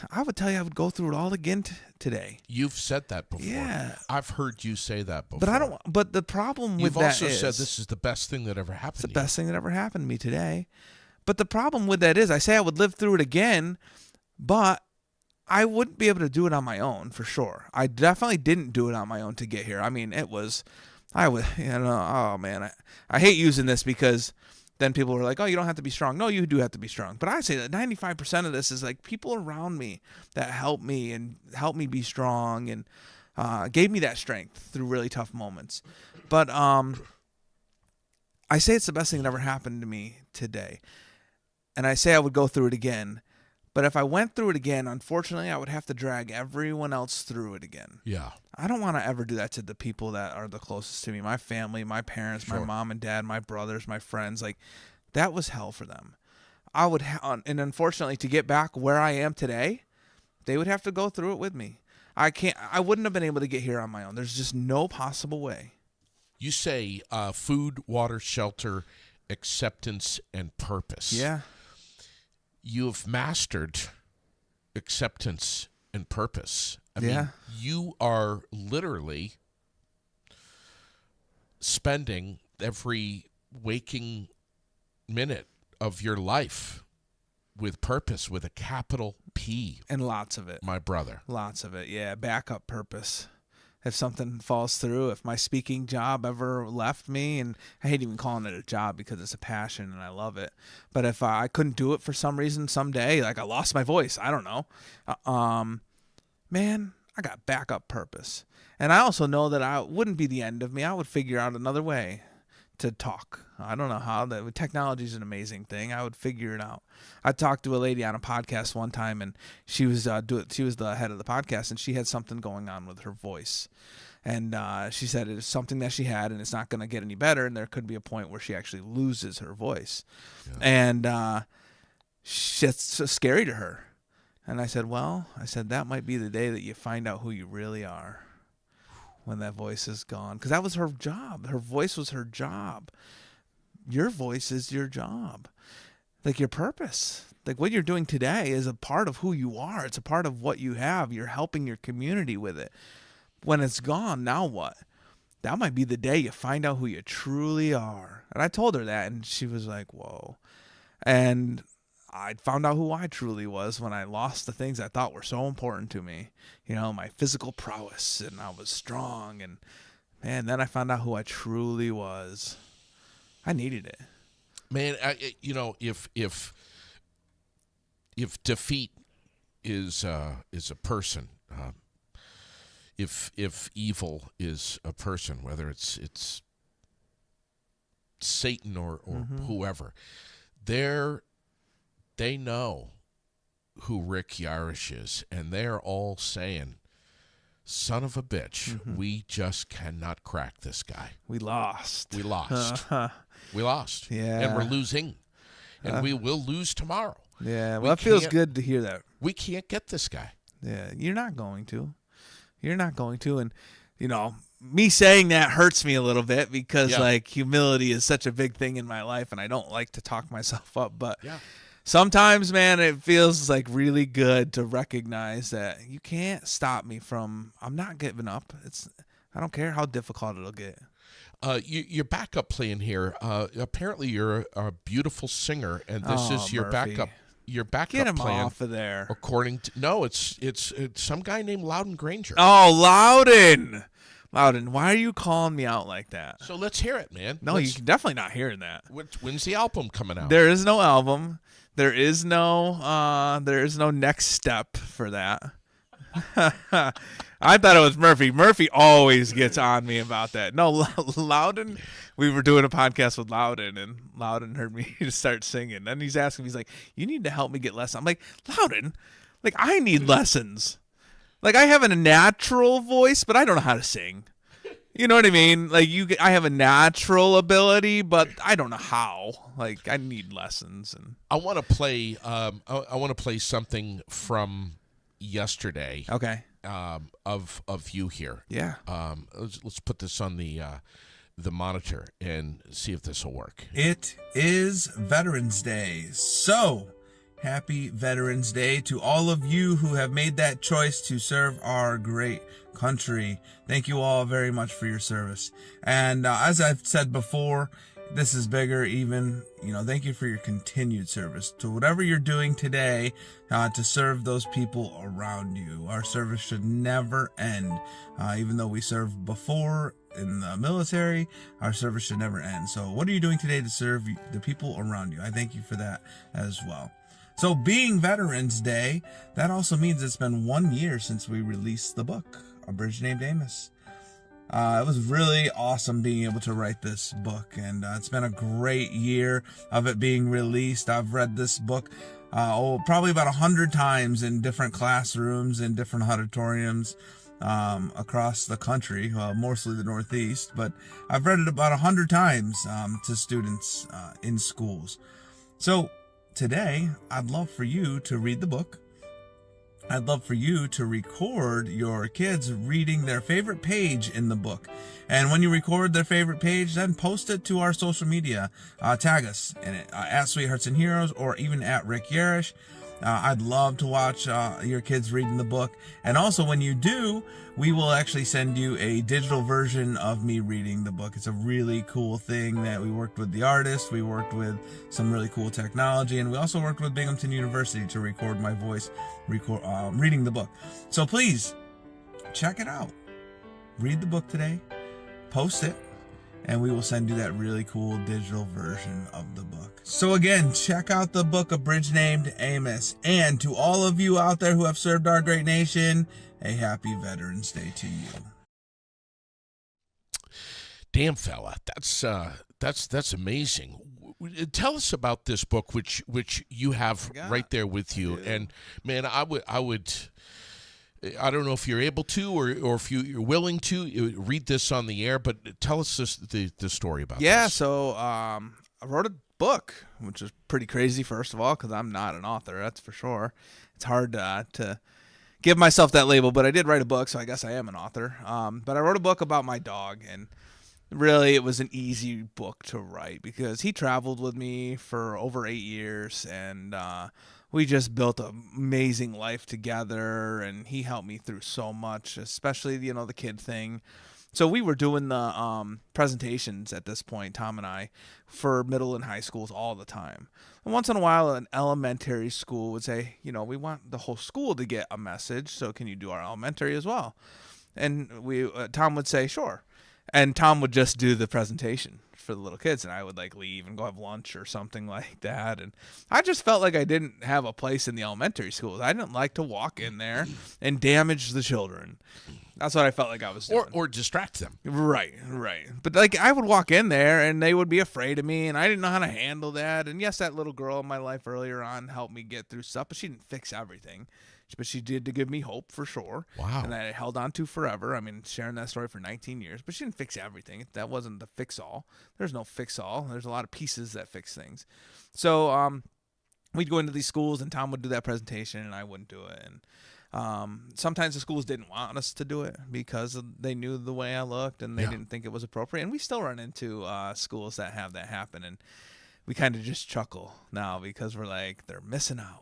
Speaker 2: I would tell you I would go through it all again today.
Speaker 1: You've said that before.
Speaker 2: Yeah.
Speaker 1: I've heard you say that before.
Speaker 2: But the problem with that is...
Speaker 1: You've also said this is the best thing that ever happened to you.
Speaker 2: It's the best thing that ever happened to me today. But the problem with that is I say I would live through it again, but I wouldn't be able to do it on my own for sure. I definitely didn't do it on my own to get here. I mean, oh man, I hate using this because then people were like, oh, you don't have to be strong. No, you do have to be strong. But I say that 95% of this is like people around me that help me be strong and gave me that strength through really tough moments. But I say it's the best thing that ever happened to me today. And I say I would go through it again. But if I went through it again, unfortunately, I would have to drag everyone else through it again.
Speaker 1: Yeah.
Speaker 2: I don't want to ever do that to the people that are the closest to me, my family, my parents, my mom and dad, my brothers, my friends. Like, that was hell for them. And unfortunately, to get back where I am today, they would have to go through it with me. I wouldn't have been able to get here on my own. There's just no possible way.
Speaker 1: You say food, water, shelter, acceptance, and purpose.
Speaker 2: Yeah.
Speaker 1: You have mastered acceptance and purpose. I mean, you are literally spending every waking minute of your life with purpose, with a capital P.
Speaker 2: And lots of it.
Speaker 1: My brother.
Speaker 2: Lots of it, yeah. Backup purpose. If something falls through, if my speaking job ever left me, and I hate even calling it a job because it's a passion and I love it. But if I couldn't do it for some reason someday, like I lost my voice, I don't know. Man, I got backup purpose. And I also know that I wouldn't be the end of me. I would figure out another way to talk. I don't know how. Technology is an amazing thing. I would figure it out. I talked to a lady on a podcast one time, and she was the head of the podcast, and she had something going on with her voice. And she said it's something that she had, and it's not going to get any better, and there could be a point where she actually loses her voice. Yeah. And it's scary to her. And I said, that might be the day that you find out who you really are. When that voice is gone. Because that was her job. Her voice was her job. Your voice is your job. Like your purpose. Like what you're doing today is a part of who you are. It's a part of what you have. You're helping your community with it. When it's gone, now what? That might be the day you find out who you truly are. And I told her that, and she was like, whoa. And I found out who I truly was when I lost the things I thought were so important to me. You know, my physical prowess, and I was strong. And, man, then I found out who I truly was. I needed it.
Speaker 1: Man, if defeat is a person, if evil is a person, whether it's Satan or whoever, they know who Rick Yarosh is, and they're all saying, son of a bitch, we just cannot crack this guy.
Speaker 2: We lost.
Speaker 1: We lost.
Speaker 2: Yeah.
Speaker 1: And we're losing. And we will lose tomorrow.
Speaker 2: Yeah, well, it feels good to hear that.
Speaker 1: We can't get this guy.
Speaker 2: Yeah, you're not going to. You're not going to. And, you know, me saying that hurts me a little bit because, like, humility is such a big thing in my life, and I don't like to talk myself up. But sometimes, man, it feels like really good to recognize that you can't stop me from. I'm not giving up. I don't care how difficult it'll get.
Speaker 1: Your backup plan here. Apparently, you're a beautiful singer, and this is your
Speaker 2: Murphy.
Speaker 1: backup. Your backup
Speaker 2: Get him
Speaker 1: plan.
Speaker 2: off of there.
Speaker 1: According to it's some guy named Loudon Granger.
Speaker 2: Oh, Loudon. Why are you calling me out like that?
Speaker 1: So let's hear it, man.
Speaker 2: No, you're definitely not hearing that.
Speaker 1: When's the album coming out?
Speaker 2: There is no album. There is no next step for that. I thought it was Murphy. Murphy always gets on me about that. No, Loudon. We were doing a podcast with Loudon, and Loudon heard me start singing. And he's asking me, he's like, you need to help me get lessons. I'm like, Loudon, like, I need lessons. Like, I have a natural voice, but I don't know how to sing. You know what I mean? Like, I have a natural ability, but I don't know how. Like, I need lessons. And
Speaker 1: I want to play. I want to play something from yesterday.
Speaker 2: Okay.
Speaker 1: Of you here.
Speaker 2: Yeah.
Speaker 1: Let's put this on the monitor and see if this will work.
Speaker 3: It is Veterans Day, so happy Veterans Day to all of you who have made that choice to serve our great country. Thank you all very much for your service. And as I've said before, this is bigger even. Thank you for your continued service to whatever you're doing today to serve those people around you. Our service should never end. Even though we served before in the military, our service should never end. So what are you doing today to serve the people around you? I thank you for that as well. So being Veterans Day, that also means it's been 1 year since we released the book, A Bridge Named Amos. It was really awesome being able to write this book, and it's been a great year of it being released. I've read this book probably about 100 times in different classrooms and different auditoriums across the country, mostly the Northeast, but I've read it about 100 times to students in schools. So today, I'd love for you to read the book. I'd love for you to record your kids reading their favorite page in the book. And when you record their favorite page, then post it to our social media. Tag us in it, at Sweethearts and Heroes, or even at Rick Yarosh. I'd love to watch your kids reading the book. And also, when you do, we will actually send you a digital version of me reading the book. It's a really cool thing that we worked with the artist. We worked with some really cool technology. And we also worked with Binghamton University to record my voice reading the book. So please, check it out. Read the book today. Post it. And we will send you that really cool digital version of the book. So again, check out the book, A Bridge Named Amos. And to all of you out there who have served our great nation, a happy Veterans Day to you.
Speaker 1: Damn, fella, that's amazing. Tell us about this book, which you have right there with you. And man, I don't know if you're able to or if you're willing to read this on the air, but tell us the story about this.
Speaker 2: Yeah, so I wrote a book, which is pretty crazy, first of all, because I'm not an author, that's for sure. It's hard to give myself that label, but I did write a book, so I guess I am an author. But I wrote a book about my dog, and really it was an easy book to write because he traveled with me for over 8 years, and we just built an amazing life together, and he helped me through so much, especially, the kid thing. So we were doing the presentations at this point, Tom and I, for middle and high schools all the time. And once in a while, an elementary school would say, we want the whole school to get a message, so can you do our elementary as well? And Tom would say, sure. And Tom would just do the presentation for the little kids, and I would leave and go have lunch or something like that. And I just felt like I didn't have a place in the elementary schools. I didn't like to walk in there and damage the children. That's what I felt like I was doing.
Speaker 1: Or distract them.
Speaker 2: Right. But I would walk in there and they would be afraid of me, and I didn't know how to handle that. And yes, that little girl in my life earlier on helped me get through stuff, but she didn't fix everything. But she did to give me hope for sure.
Speaker 1: Wow.
Speaker 2: And that I held on to forever. I mean, sharing that story for 19 years. But she didn't fix everything. That wasn't the fix-all. There's no fix-all. There's a lot of pieces that fix things. So we'd go into these schools, and Tom would do that presentation, and I wouldn't do it. And sometimes the schools didn't want us to do it because they knew the way I looked, and they didn't think it was appropriate. And we still run into schools that have that happen. And we kind of just chuckle now because we're like, they're missing out.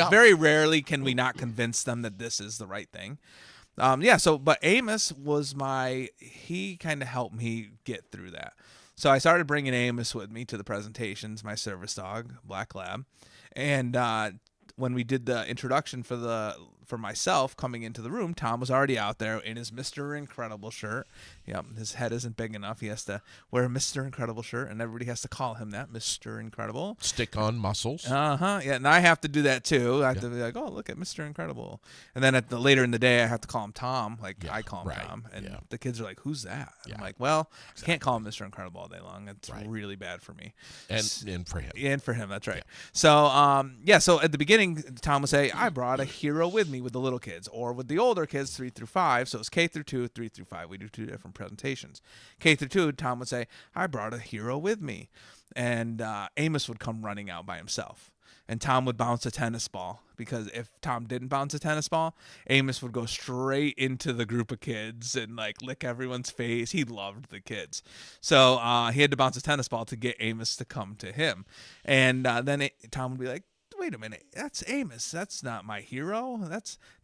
Speaker 2: Very rarely can we not convince them that this is the right thing. But Amos was he kind of helped me get through that. So I started bringing Amos with me to the presentations, my service dog, Black Lab. And when we did the introduction for myself coming into the room, Tom was already out there in his Mr. Incredible shirt. Yeah, his head isn't big enough. He has to wear a Mr. Incredible shirt, and everybody has to call him that, Mr. Incredible.
Speaker 1: Stick on muscles.
Speaker 2: Yeah, and I have to do that too. I have to be like, oh, look at Mr. Incredible. And then later in the day, I have to call him Tom, I call him Tom. And the kids are like, who's that? Yeah. I'm like, well, I can't call him Mr. Incredible all day long. It's really bad for me.
Speaker 1: And for him.
Speaker 2: And for him, that's right. Yeah. So at the beginning, Tom would say, I brought a hero with me with the little kids, or with the older kids, 3 through 5. So it's K through 2, 3 through 5. We do 2 different presentations. K through 2, Tom would say, I brought a hero with me. And Amos would come running out by himself. And Tom would bounce a tennis ball, because if Tom didn't bounce a tennis ball, Amos would go straight into the group of kids and lick everyone's face. He loved the kids. So he had to bounce a tennis ball to get Amos to come to him. And then Tom would be like, wait a minute, that's Amos. That's not my hero.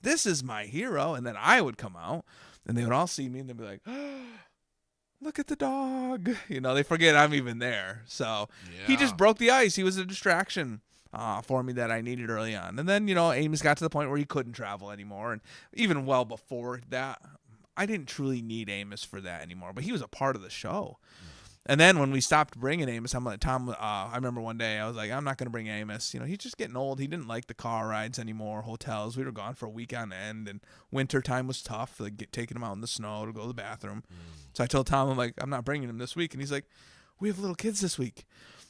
Speaker 2: This is my hero. And then I would come out, and they would all see me, and they'd be like, oh, look look at the dog. You know, they forget I'm even there. So he
Speaker 1: Yeah.
Speaker 2: just broke the ice. He was a distraction for me that I needed early on. And then, you know, Amos got to the point where he couldn't travel anymore. And even well before that, I didn't truly need Amos for that anymore. But he was a part of the show. And then when we stopped bringing Amos, I'm like, Tom, I remember one day I was like, I'm not going to bring Amos. You know, he's just getting old. He didn't like the car rides anymore, hotels. We were gone for a week on end, and winter time was tough, like taking him out in the snow to go to the bathroom. So I told Tom, I'm like, I'm not bringing him this week. And he's like, we have little kids this week.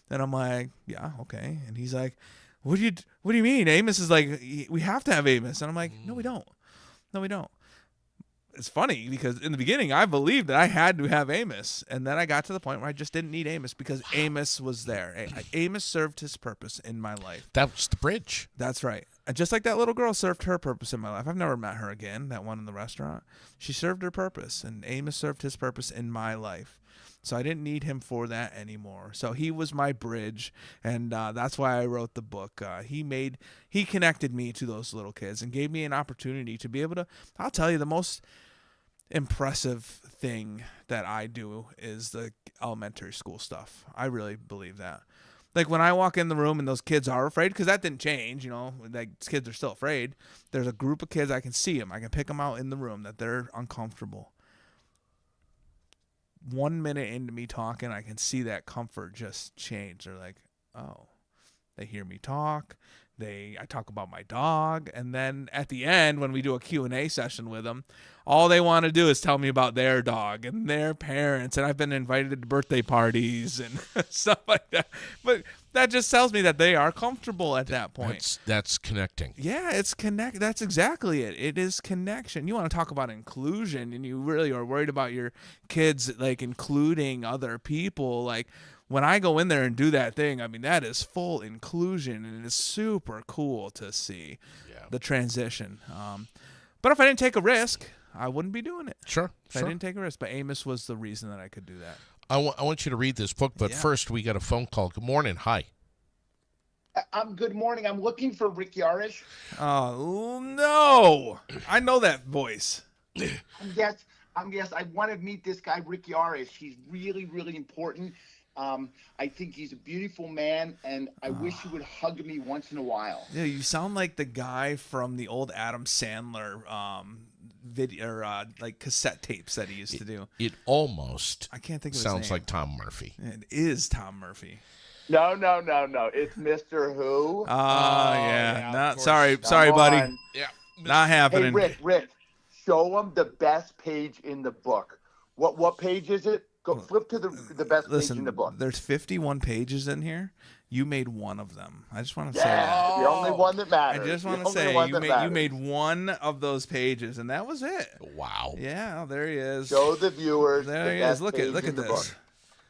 Speaker 2: And I'm like, yeah, okay. And he's like, what do you mean? Amos is like, we have to have Amos. And I'm like, no, we don't. No, we don't. It's funny because in the beginning I believed that I had to have Amos, and then I got to the point where I just didn't need Amos because Amos was there. Amos served his purpose in my life.
Speaker 1: That was the bridge.
Speaker 2: That's right. Just like that little girl served her purpose in my life. I've never met her again, that one in the restaurant. She served her purpose, and Amos served his purpose in my life. So I didn't need him for that anymore. So he was my bridge, and that's why I wrote the book. He connected me to those little kids and gave me an opportunity to be able to, I'll tell you, the most impressive thing that I do is the elementary school stuff. I really believe that. Like when I walk in the room and those kids are afraid, because that didn't change, you know, like kids are still afraid. There's a group of kids, I can see them. I can pick them out in the room that they're uncomfortable. 1 minute into me talking, I can see that comfort just change. They're like, oh, they hear me talk. I talk about my dog, and then at the end, when we do a Q&A session with them, all they want to do is tell me about their dog and their parents, and I've been invited to birthday parties and stuff like that. But that just tells me that they are comfortable at that point.
Speaker 1: That's connecting.
Speaker 2: Yeah, it's connect. That's exactly it. It is connection. You want to talk about inclusion, and you really are worried about your kids, like, including other people, like, when I go in there and do that thing, I mean, that is full inclusion, and it is super cool to see the transition. But if I didn't take a risk, I wouldn't be doing it.
Speaker 1: Sure.
Speaker 2: I didn't take a risk. But Amos was the reason that I could do that.
Speaker 1: I want you to read this book, but first we got a phone call. Good morning. Hi.
Speaker 4: Good morning. I'm looking for Rick Yarosh.
Speaker 2: Oh, no. I know that voice.
Speaker 4: Yes. I want to meet this guy, Rick Yarosh. He's really, really important. I think he's a beautiful man, and I wish he would hug me once in a while.
Speaker 2: Yeah, you sound like the guy from the old Adam Sandler video, or like cassette tapes that he used to do.
Speaker 1: It almost
Speaker 2: I can't think of his
Speaker 1: sounds
Speaker 2: name.
Speaker 1: like Tom Murphy.
Speaker 2: It is Tom Murphy.
Speaker 4: No. It's Mr. Who.
Speaker 2: Yeah.
Speaker 1: of
Speaker 2: Sorry,
Speaker 4: Come
Speaker 2: buddy.
Speaker 4: on.
Speaker 1: Yeah.
Speaker 2: Not happening.
Speaker 4: Hey, Rick, show him the best page in the book. What page is it? Go flip to the best page in the book.
Speaker 2: There's 51 pages in here. You made one of them. I just want to say that.
Speaker 4: The only one that matters.
Speaker 2: I just want to say you made one of those pages, and that was it.
Speaker 1: Wow.
Speaker 2: Yeah, there he is.
Speaker 4: Show the viewers.
Speaker 2: There he is. Look at this.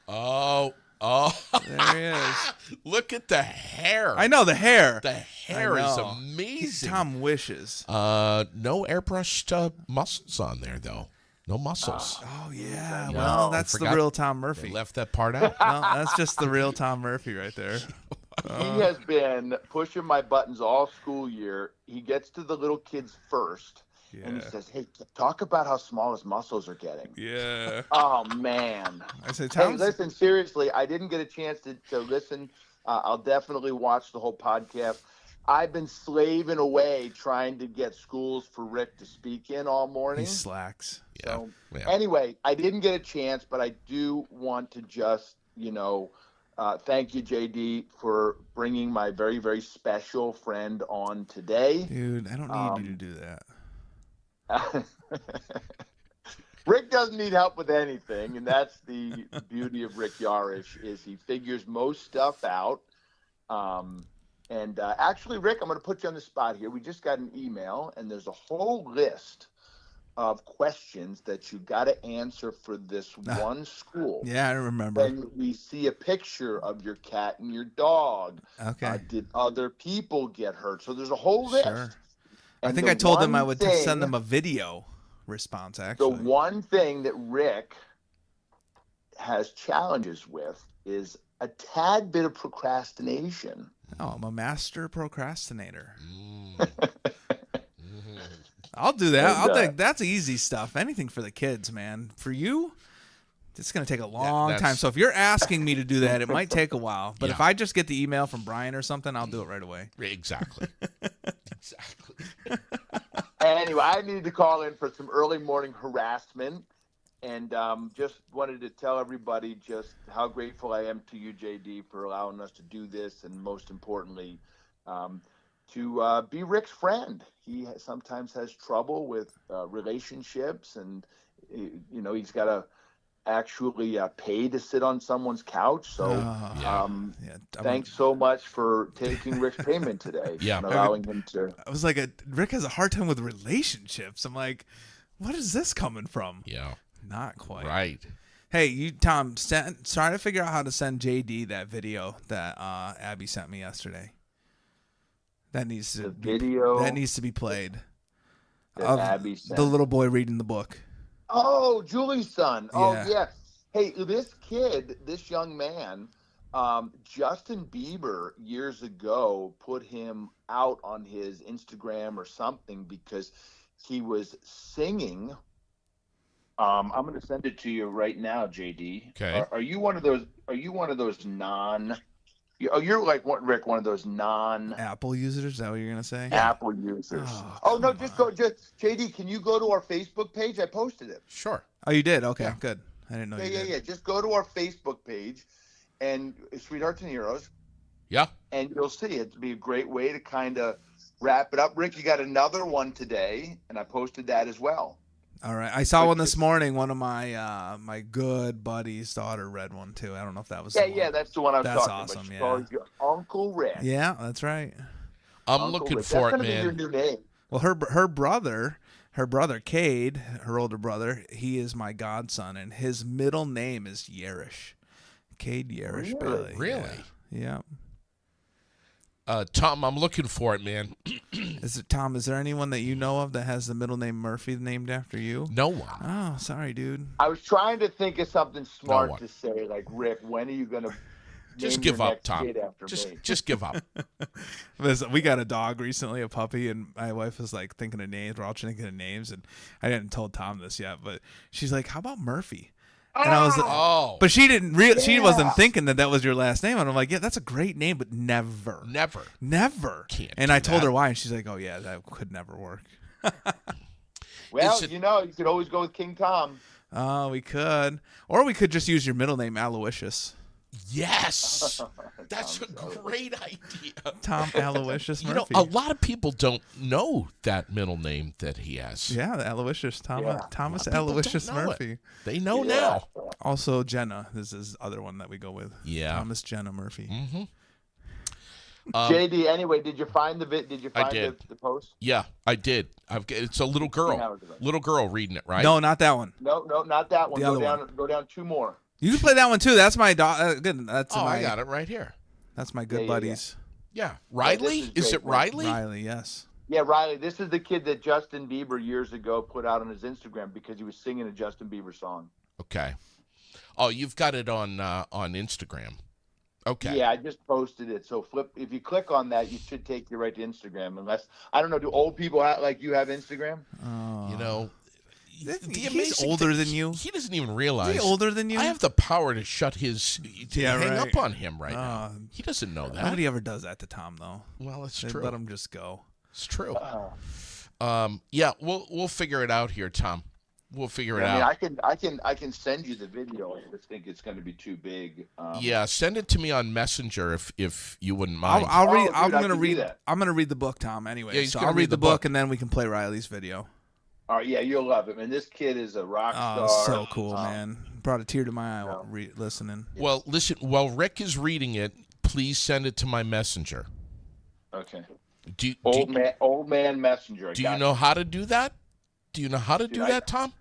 Speaker 1: Oh.
Speaker 2: There he is.
Speaker 1: Look at the hair.
Speaker 2: I know the hair.
Speaker 1: The hair is amazing.
Speaker 2: He's Tom Wishes.
Speaker 1: No airbrushed muscles on there, though. No muscles.
Speaker 2: Oh yeah.
Speaker 1: No,
Speaker 2: Well,
Speaker 1: I
Speaker 2: that's the
Speaker 1: forgot
Speaker 2: real Tom
Speaker 1: They
Speaker 2: Murphy.
Speaker 1: left that part out.
Speaker 2: No, that's just the real Tom Murphy right there.
Speaker 4: He has been pushing my buttons all school year. He gets to the little kids first, and he says, "Hey, talk about how small his muscles are getting."
Speaker 2: Yeah.
Speaker 4: Oh man.
Speaker 2: I said,
Speaker 4: Hey,
Speaker 2: Tom.
Speaker 4: listen, seriously, I didn't get a chance to listen. I'll definitely watch the whole podcast. I've been slaving away trying to get schools for Rick to speak in all morning.
Speaker 2: He slacks.
Speaker 4: So
Speaker 1: Yeah.
Speaker 4: anyway, I didn't get a chance, but I do want to just, thank you, JD, for bringing my very, very special friend on today.
Speaker 2: Dude, I don't need you to do that.
Speaker 4: Rick doesn't need help with anything, and that's the beauty of Rick Yarosh, is he figures most stuff out. Actually, Rick, I'm going to put you on the spot here. We just got an email, and there's a whole list of questions that you got to answer for this one school.
Speaker 2: Yeah, I remember.
Speaker 4: Then we see a picture of your cat and your dog.
Speaker 2: Okay.
Speaker 4: Did other people get hurt? So there's a whole list.
Speaker 2: Sure. I
Speaker 4: And
Speaker 2: think
Speaker 4: the
Speaker 2: I told them I
Speaker 4: one
Speaker 2: would
Speaker 4: thing-
Speaker 2: send them a video response,
Speaker 4: The
Speaker 2: actually.
Speaker 4: one thing that Rick has challenges with is a tad bit of procrastination.
Speaker 2: Oh, I'm a master procrastinator.
Speaker 1: Mm.
Speaker 2: I'll do that.
Speaker 4: And,
Speaker 2: I'll think that's easy stuff. Anything for the kids, man. For you, It's going to take a long time.
Speaker 1: that's-
Speaker 2: So if you're asking me to do that, it might take a while. But
Speaker 1: Yeah.
Speaker 2: if I just get the email from Brian or something, I'll do it right away.
Speaker 1: Exactly. Exactly.
Speaker 4: Anyway, I needed to call in for some early morning harassment, and just wanted to tell everybody just how grateful I am to you, JD, for allowing us to do this, and most importantly, to be Rick's friend. He sometimes has trouble with relationships, and he's got to actually pay to sit on someone's couch. So thanks so much for taking Rick's payment today.
Speaker 1: Yeah.
Speaker 4: And allowing him to.
Speaker 2: I was like, Rick has a hard time with relationships. I'm like, what is this coming from?
Speaker 1: Yeah.
Speaker 2: Not quite.
Speaker 1: Right.
Speaker 2: Hey, Tom, try to figure out how to send JD that video that Abby sent me yesterday. That needs to be played.
Speaker 4: That Abby sent.
Speaker 2: The little boy reading the book.
Speaker 4: Oh, Julie's son.
Speaker 2: Yeah.
Speaker 4: Oh, yeah. Hey, this young man, Justin Bieber years ago put him out on his Instagram or something because he was singing. I'm going to send it to you right now, JD.
Speaker 1: Okay.
Speaker 4: Are you one of those non? You're like what, Rick? One of those non
Speaker 2: Apple users? Is that what you're gonna say?
Speaker 4: Apple users. Oh no, just JD. Can you go to our Facebook page? I posted it.
Speaker 1: Sure.
Speaker 2: Oh, you did? Okay, good. I didn't know you did.
Speaker 4: Yeah. Just go to our Facebook page, and Sweethearts and Heroes.
Speaker 1: Yeah.
Speaker 4: And you'll see it'd be a great way to kind of wrap it up. Rick, you got another one today, and I posted that as well.
Speaker 2: All right. I saw one this morning. One of my my good buddy's daughter read one too. I don't know if that was the one.
Speaker 4: Yeah, that's the one I was
Speaker 2: That's
Speaker 4: talking
Speaker 2: awesome,
Speaker 4: about.
Speaker 2: yeah.
Speaker 4: She calls you Uncle Rick.
Speaker 2: Yeah, that's right.
Speaker 1: I'm
Speaker 4: Uncle
Speaker 1: looking
Speaker 4: Rick.
Speaker 1: for
Speaker 4: That's
Speaker 1: it,
Speaker 4: gonna be your
Speaker 1: man.
Speaker 4: new name.
Speaker 2: Well, her brother Cade, her older brother, he is my godson, and his middle name is Yarosh. Cade Yarosh Bailey.
Speaker 1: Really?
Speaker 2: Yeah.
Speaker 1: Tom, I'm looking for it, man.
Speaker 2: Tom, is there anyone that you know of that has the middle name Murphy named after you?
Speaker 1: No one.
Speaker 2: Oh, sorry, dude.
Speaker 4: I was trying to think of something smart
Speaker 1: one.
Speaker 4: to say, like, Rick, when are you gonna
Speaker 1: Just
Speaker 4: name
Speaker 1: give
Speaker 4: your
Speaker 1: up,
Speaker 4: next
Speaker 1: Tom.
Speaker 4: kid after me?
Speaker 1: Just give up.
Speaker 2: Listen, we got a dog recently, a puppy, and my wife was like thinking of names. We're all thinking of names, and I hadn't told Tom this yet, but she's like, "How about Murphy?" And I was, but she didn't. She wasn't thinking that was your last name, and I'm like, "Yeah, that's a great name, but never, never."
Speaker 1: Can't
Speaker 2: and
Speaker 1: do
Speaker 2: I told
Speaker 1: that.
Speaker 2: her why, and she's like, "Oh yeah, that could never work."
Speaker 4: Well,
Speaker 1: it-
Speaker 4: you could always go with King Tom.
Speaker 2: Oh, we could, or we could just use your middle name, Aloysius.
Speaker 1: Yes. That's a great idea.
Speaker 2: Tom Aloysius
Speaker 1: You
Speaker 2: Murphy.
Speaker 1: know, a lot of people don't know that middle name that he has.
Speaker 2: Yeah, the Aloysius Thomas
Speaker 1: A lot of people
Speaker 2: Aloysius
Speaker 1: don't know it.
Speaker 2: Murphy.
Speaker 1: They know now.
Speaker 2: Also Jenna. This is the other one that we go with.
Speaker 1: Yeah.
Speaker 2: Thomas Jenna Murphy.
Speaker 1: Mm-hmm.
Speaker 4: JD, anyway, did you find the post?
Speaker 1: Yeah, I did. It's a little girl. Little girl reading it, right?
Speaker 2: No, not that one.
Speaker 4: No, not that one.
Speaker 2: The other one.
Speaker 4: Go down two more.
Speaker 2: You can play that one too. That's my dog. Good. That's
Speaker 1: I got it right here.
Speaker 2: That's my good
Speaker 4: Yeah.
Speaker 2: buddies.
Speaker 1: Yeah. Riley?
Speaker 4: this is
Speaker 1: Is
Speaker 4: great.
Speaker 1: it Riley?
Speaker 2: Riley, yes.
Speaker 4: Yeah, Riley. This is the kid that Justin Bieber years ago put out on his Instagram because he was singing a Justin Bieber song.
Speaker 1: Okay. Oh, you've got it on Instagram. Okay.
Speaker 4: Yeah, I just posted it. So if you click on that, you should take you right to Instagram. Unless I don't know, do old people like you have Instagram?
Speaker 2: Oh.
Speaker 1: You know,
Speaker 2: He's older than you.
Speaker 1: He doesn't even realize.
Speaker 2: Is he older than you?
Speaker 1: I have the power to shut his. To hang
Speaker 2: right.
Speaker 1: up on him right now. He doesn't know that.
Speaker 2: Nobody ever does that to Tom, though.
Speaker 1: Well, it's
Speaker 2: They
Speaker 1: true.
Speaker 2: let him just go.
Speaker 1: It's true. Yeah, we'll figure it out here, Tom. We'll figure it out.
Speaker 4: I can send you the video. I just think it's going to be too big.
Speaker 1: Yeah, send it to me on Messenger if you wouldn't mind.
Speaker 2: I'll read.
Speaker 4: dude, I can do that.
Speaker 2: I'm gonna read the book, Tom. Anyway,
Speaker 1: Yeah, he's
Speaker 2: so
Speaker 1: gonna
Speaker 2: I'll
Speaker 1: read
Speaker 2: read
Speaker 1: the
Speaker 2: the book,
Speaker 1: book.
Speaker 2: and then we can play Riley's video.
Speaker 4: All right, yeah, you'll love it, man. This kid is a rock
Speaker 2: Oh,
Speaker 4: star.
Speaker 2: so cool, man. Brought a tear to my eye listening.
Speaker 1: Well, listen. While Rick is reading it, please send it to my Messenger.
Speaker 4: Okay.
Speaker 1: Old
Speaker 4: man messenger.
Speaker 1: Do you know how to do that? Do you know how to do that, Tom?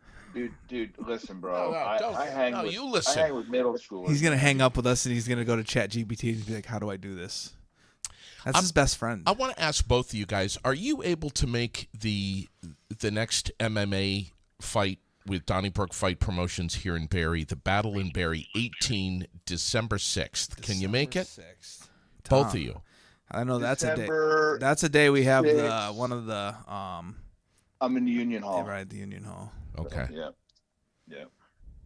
Speaker 4: Dude, listen, bro.
Speaker 1: No,
Speaker 4: I hang
Speaker 1: no,
Speaker 4: with,
Speaker 1: you listen.
Speaker 4: I hang with middle schoolers.
Speaker 2: He's gonna hang up with us, and he's gonna go to ChatGPT and be like, "How do I do this?" That's his best friend.
Speaker 1: I want to ask both of you guys: are you able to make the next MMA fight with Donnybrook Fight Promotions here in Barrie, the Battle in Barrie, 18 December 6th? Can you make it?
Speaker 2: 6th.
Speaker 1: Both of you.
Speaker 2: I know that's a day.
Speaker 4: December
Speaker 2: That's a day we have
Speaker 4: 6th.
Speaker 2: one of the
Speaker 4: I'm in the Union Hall.
Speaker 2: right, the Union Hall.
Speaker 1: Okay.
Speaker 4: Yeah.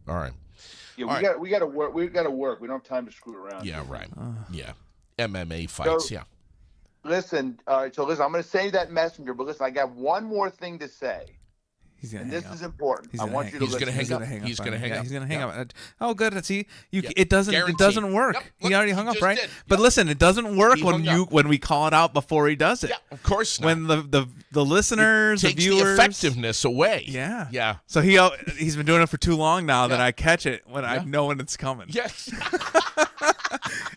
Speaker 1: All right.
Speaker 4: Yeah,
Speaker 1: All right.
Speaker 4: we got to work. We got to work. We don't have time to screw around.
Speaker 1: Yeah, right. Yeah. MMA fights,
Speaker 4: So,
Speaker 1: yeah.
Speaker 4: listen, all right. So listen, I'm going to say that messenger, but listen, I got one more thing to say,
Speaker 2: He's gonna
Speaker 4: and
Speaker 2: hang
Speaker 4: this
Speaker 2: up.
Speaker 4: is important. I want you to
Speaker 1: He's
Speaker 4: listen.
Speaker 1: gonna hang up.
Speaker 2: Hang up.
Speaker 1: He's gonna hang up.
Speaker 2: He's gonna hang
Speaker 1: Yeah.
Speaker 2: up. Oh, good. See, you.
Speaker 1: Yeah.
Speaker 2: It doesn't.
Speaker 1: Guaranteed.
Speaker 2: It doesn't work.
Speaker 1: Yep.
Speaker 2: He already hung up,
Speaker 1: just
Speaker 2: right?
Speaker 1: did.
Speaker 2: But
Speaker 1: Yep.
Speaker 2: listen, it doesn't work
Speaker 1: He
Speaker 2: when
Speaker 1: hung up.
Speaker 2: when we call it out before he does it.
Speaker 1: Yeah, of course not.
Speaker 2: When the listeners, the
Speaker 1: takes
Speaker 2: viewers,
Speaker 1: the effectiveness away.
Speaker 2: Yeah.
Speaker 1: Yeah.
Speaker 2: So he's been doing it for too long now that
Speaker 1: Yeah.
Speaker 2: I catch it when I know when it's coming.
Speaker 1: Yes.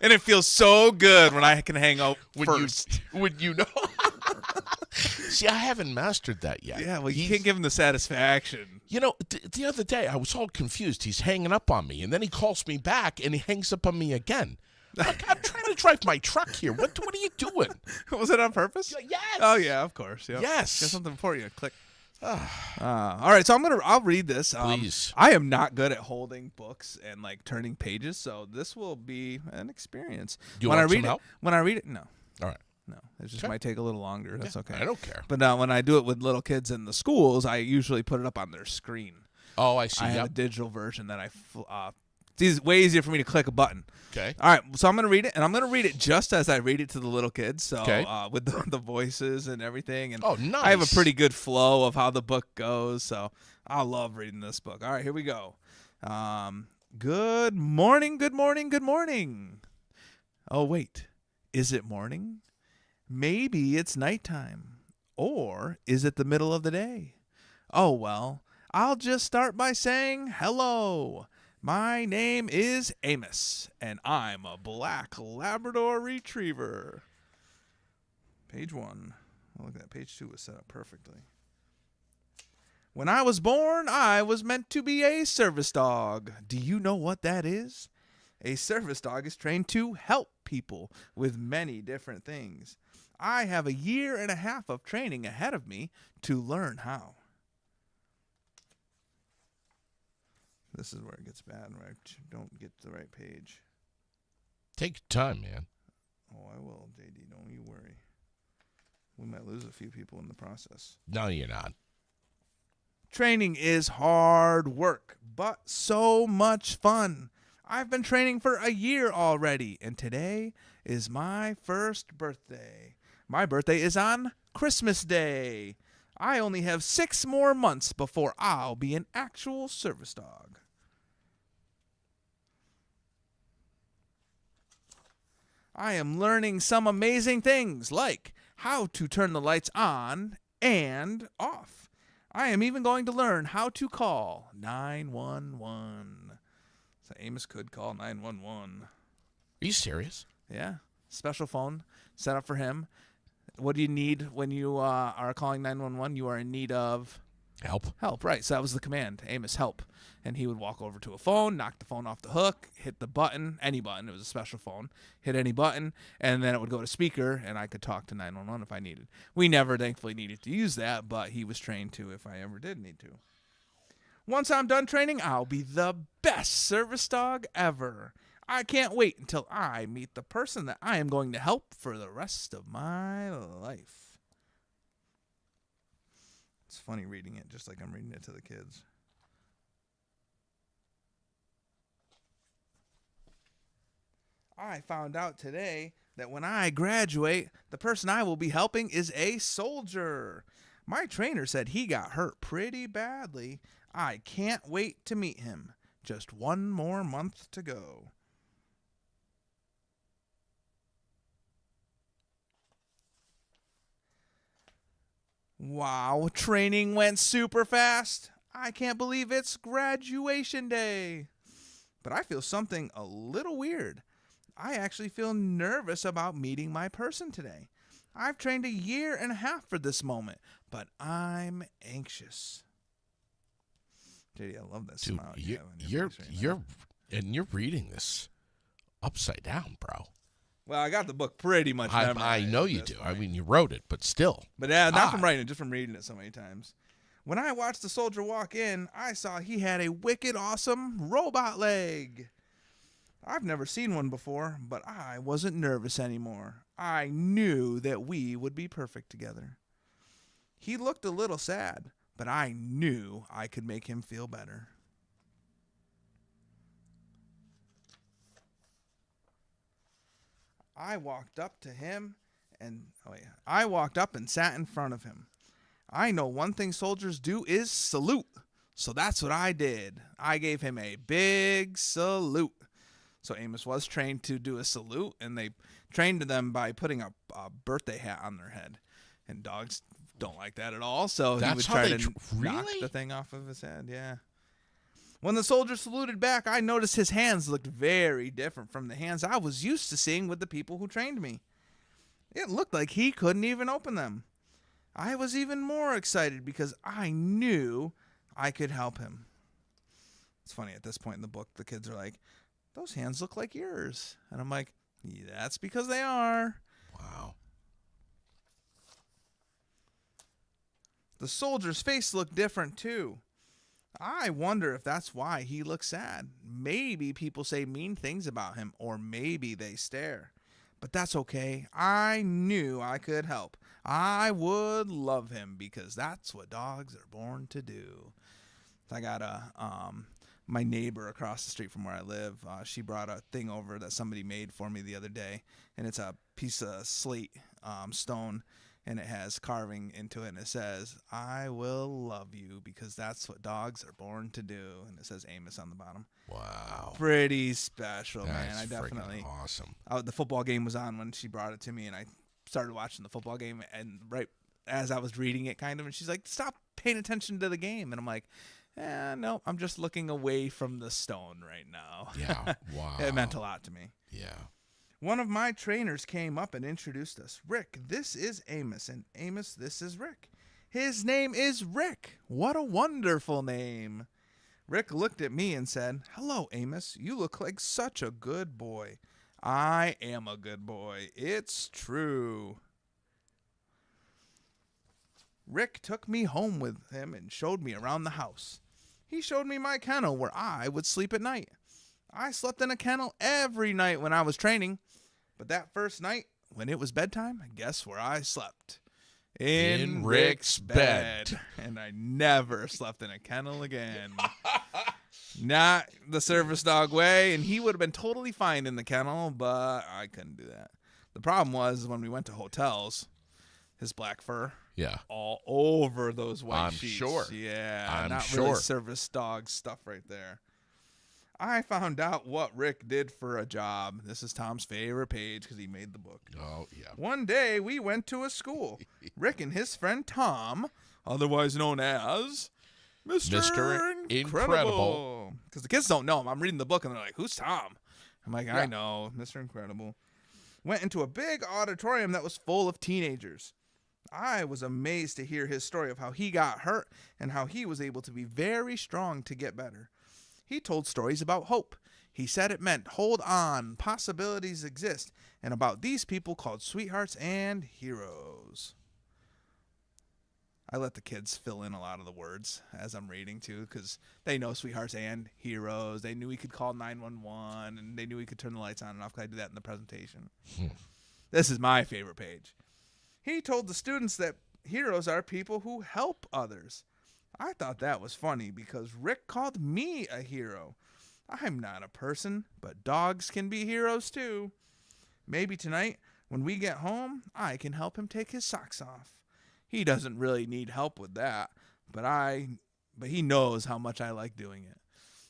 Speaker 2: And it feels so good when I can hang out
Speaker 1: When
Speaker 2: first.
Speaker 1: you know. See, I haven't mastered that yet.
Speaker 2: Yeah, well, you can't give him the satisfaction.
Speaker 1: You know, the other day I was all confused. He's hanging up on me, and then he calls me back, and he hangs up on me again. Like, I'm trying to drive my truck here. What are you doing?
Speaker 2: Was it on purpose?
Speaker 1: Yes.
Speaker 2: Oh yeah, of course. Yep.
Speaker 1: Yes.
Speaker 2: Got something for you. Click. All right, so I'll read this.
Speaker 1: Please.
Speaker 2: I am not good at holding books and like turning pages, so this will be an experience.
Speaker 1: Do you
Speaker 2: when
Speaker 1: want
Speaker 2: I read
Speaker 1: some
Speaker 2: it,
Speaker 1: help?
Speaker 2: when I read it, no,
Speaker 1: All right.
Speaker 2: it just
Speaker 1: Okay.
Speaker 2: might take a little longer. That's okay.
Speaker 1: I don't care.
Speaker 2: But when I do it with little kids in the schools, I usually put it up on their screen.
Speaker 1: Oh, I see.
Speaker 2: I have a
Speaker 1: Yep.
Speaker 2: digital version that it's way easier for me to click a button.
Speaker 1: Okay.
Speaker 2: All right, so I'm going to read it, and I'm going to read it just as I read it to the little kids, so
Speaker 1: Okay.
Speaker 2: With the voices and everything. And
Speaker 1: Oh, nice.
Speaker 2: I have a pretty good flow of how the book goes, so I love reading this book. All right, here we go. Good morning, good morning, good morning. Oh, wait, is it morning? Maybe it's nighttime. Or is it the middle of the day? Oh, well, I'll just start by saying hello. My name is Amos, and I'm a black Labrador Retriever. Page 1. Oh, look at that. Page 2 was set up perfectly. When I was born, I was meant to be a service dog. Do you know what that is? A service dog is trained to help people with many different things. I have 1.5 years of training ahead of me to learn how. This is where it gets bad, where I don't get to the right page.
Speaker 1: Take your time, man.
Speaker 2: Oh, I will, JD. Don't you worry. We might lose a few people in the process.
Speaker 1: No, you're not.
Speaker 2: Training is hard work, but so much fun. I've been training for 1 year already, and today is my first birthday. My birthday is on Christmas Day. I only have 6 more months before I'll be an actual service dog. I am learning some amazing things, like how to turn the lights on and off. I am even going to learn how to call 911. So Amos could call 911.
Speaker 1: Are you serious?
Speaker 2: Yeah. Special phone set up for him. What do you need when you are calling 911? You are in need of help, right? So that was the command, Amos, help. And he would walk over to a phone, knock the phone off the hook, hit the button, any button. It was a special phone. Hit any button, and then it would go to speaker, and I could talk to 911 if I needed. We never, thankfully, needed to use that, but he was trained to if I ever did need to. Once I'm done training, I'll be the best service dog ever. I can't wait until I meet the person that I am going to help for the rest of my life. It's funny reading it, just like I'm reading it to the kids. I found out today that when I graduate, the person I will be helping is a soldier. My trainer said he got hurt pretty badly. I can't wait to meet him. Just 1 more month to go. Wow, training went super fast. I can't believe it's graduation day. But I feel something a little weird. I actually feel nervous about meeting my person today. I've trained 1.5 years for this moment, but I'm anxious. JD, I love that
Speaker 1: Dude,
Speaker 2: smile. You have on your face right now.
Speaker 1: you're reading this upside down, bro.
Speaker 2: Well, I got the book pretty much memorized.
Speaker 1: I know you
Speaker 2: at this
Speaker 1: do.
Speaker 2: point.
Speaker 1: I mean, you wrote it, but still.
Speaker 2: But not from writing it, just from reading it so many times. When I watched the soldier walk in, I saw he had a wicked awesome robot leg. I've never seen one before, but I wasn't nervous anymore. I knew that we would be perfect together. He looked a little sad, but I knew I could make him feel better. I walked up to him I walked up and sat in front of him. I know one thing soldiers do is salute. So that's what I did. I gave him a big salute. So Amos was trained to do a salute, and they trained them by putting a birthday hat on their head. And dogs don't like that at all, so he would try to knock the thing off of his head. Yeah. When the soldier saluted back, I noticed his hands looked very different from the hands I was used to seeing with the people who trained me. It looked like he couldn't even open them. I was even more excited because I knew I could help him. It's funny, at this point in the book, the kids are like, those hands look like yours. And I'm like, yeah, that's because they are.
Speaker 1: Wow.
Speaker 2: The soldier's face looked different, too. I wonder if that's why he looks sad. Maybe people say mean things about him, or maybe they stare. But that's okay. I knew I could help. I would love him because that's what dogs are born to do. I got my neighbor across the street from where I live. She brought a thing over that somebody made for me the other day, and it's a piece of slate stone, and it has carving into it, and it says, "I will love you because that's what dogs are born to do," and it says Amos on the bottom.
Speaker 1: Wow.
Speaker 2: Pretty special, man.
Speaker 1: That's
Speaker 2: I definitely
Speaker 1: awesome.
Speaker 2: The football game was on when she brought it to me, and I started watching the football game, and right as I was reading it, kind of, and she's like, "Stop paying attention to the game," and I'm like, no, I'm just looking away from the stone right now.
Speaker 1: Yeah. Wow.
Speaker 2: It meant a lot to me.
Speaker 1: Yeah.
Speaker 2: One of my trainers came up and introduced us. Rick, this is Amos, and Amos, this is Rick. His name is Rick. What a wonderful name. Rick looked at me and said, "Hello, Amos. You look like such a good boy." I am a good boy. It's true. Rick took me home with him and showed me around the house. He showed me my kennel where I would sleep at night. I slept in a kennel every night when I was training. But that first night, when it was bedtime, guess where I slept? In Rick's bed. And I never slept in a kennel again. Not the service dog way, and he would have been totally fine in the kennel, but I couldn't do that. The problem was when we went to hotels, his black fur, all over those white sheets.
Speaker 1: Sure.
Speaker 2: Yeah,
Speaker 1: I'm
Speaker 2: not
Speaker 1: sure.
Speaker 2: really service dog stuff right there. I found out what Rick did for a job. This is Tom's favorite page because he made the book.
Speaker 1: Oh, yeah.
Speaker 2: One day, we went to a school. Rick and his friend Tom, otherwise known as Mr. Incredible. Because the kids don't know him. I'm reading the book, and they're like, who's Tom? I'm like, I know, Mr. Incredible. Went into a big auditorium that was full of teenagers. I was amazed to hear his story of how he got hurt and how he was able to be very strong to get better. He told stories about hope. He said it meant hold on, possibilities exist, and about these people called sweethearts and heroes. I let the kids fill in a lot of the words as I'm reading too, because they know sweethearts and heroes. They knew he could call 911, and they knew he could turn the lights on and off, because I do that in the presentation. This is my favorite page. He told the students that heroes are people who help others. I thought that was funny because Rick called me a hero. I'm not a person, but dogs can be heroes too. Maybe tonight, when we get home, I can help him take his socks off. He doesn't really need help with that, but he knows how much I like doing it.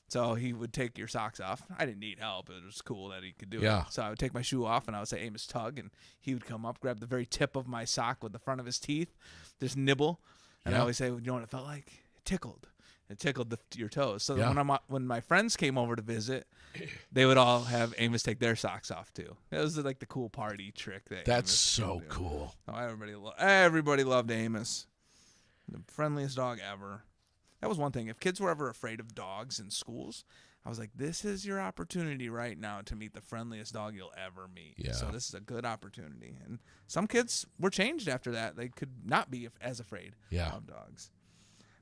Speaker 2: So he would take your socks off. I didn't need help. It was cool that he could do it. So I would take my shoe off, and I would say, Amos, tug, and he would come up, grab the very tip of my sock with the front of his teeth, just nibble. And I always say, you know what it felt like? It tickled. It tickled your toes. So when my friends came over to visit, they would all have Amos take their socks off too. It was like the cool party trick.
Speaker 1: That's so cool.
Speaker 2: Oh, everybody loved Amos. The friendliest dog ever. That was one thing. If kids were ever afraid of dogs in schools, I was like, this is your opportunity right now to meet the friendliest dog you'll ever meet.
Speaker 1: Yeah.
Speaker 2: So this is a good opportunity. And some kids were changed after that. They could not be as afraid of dogs.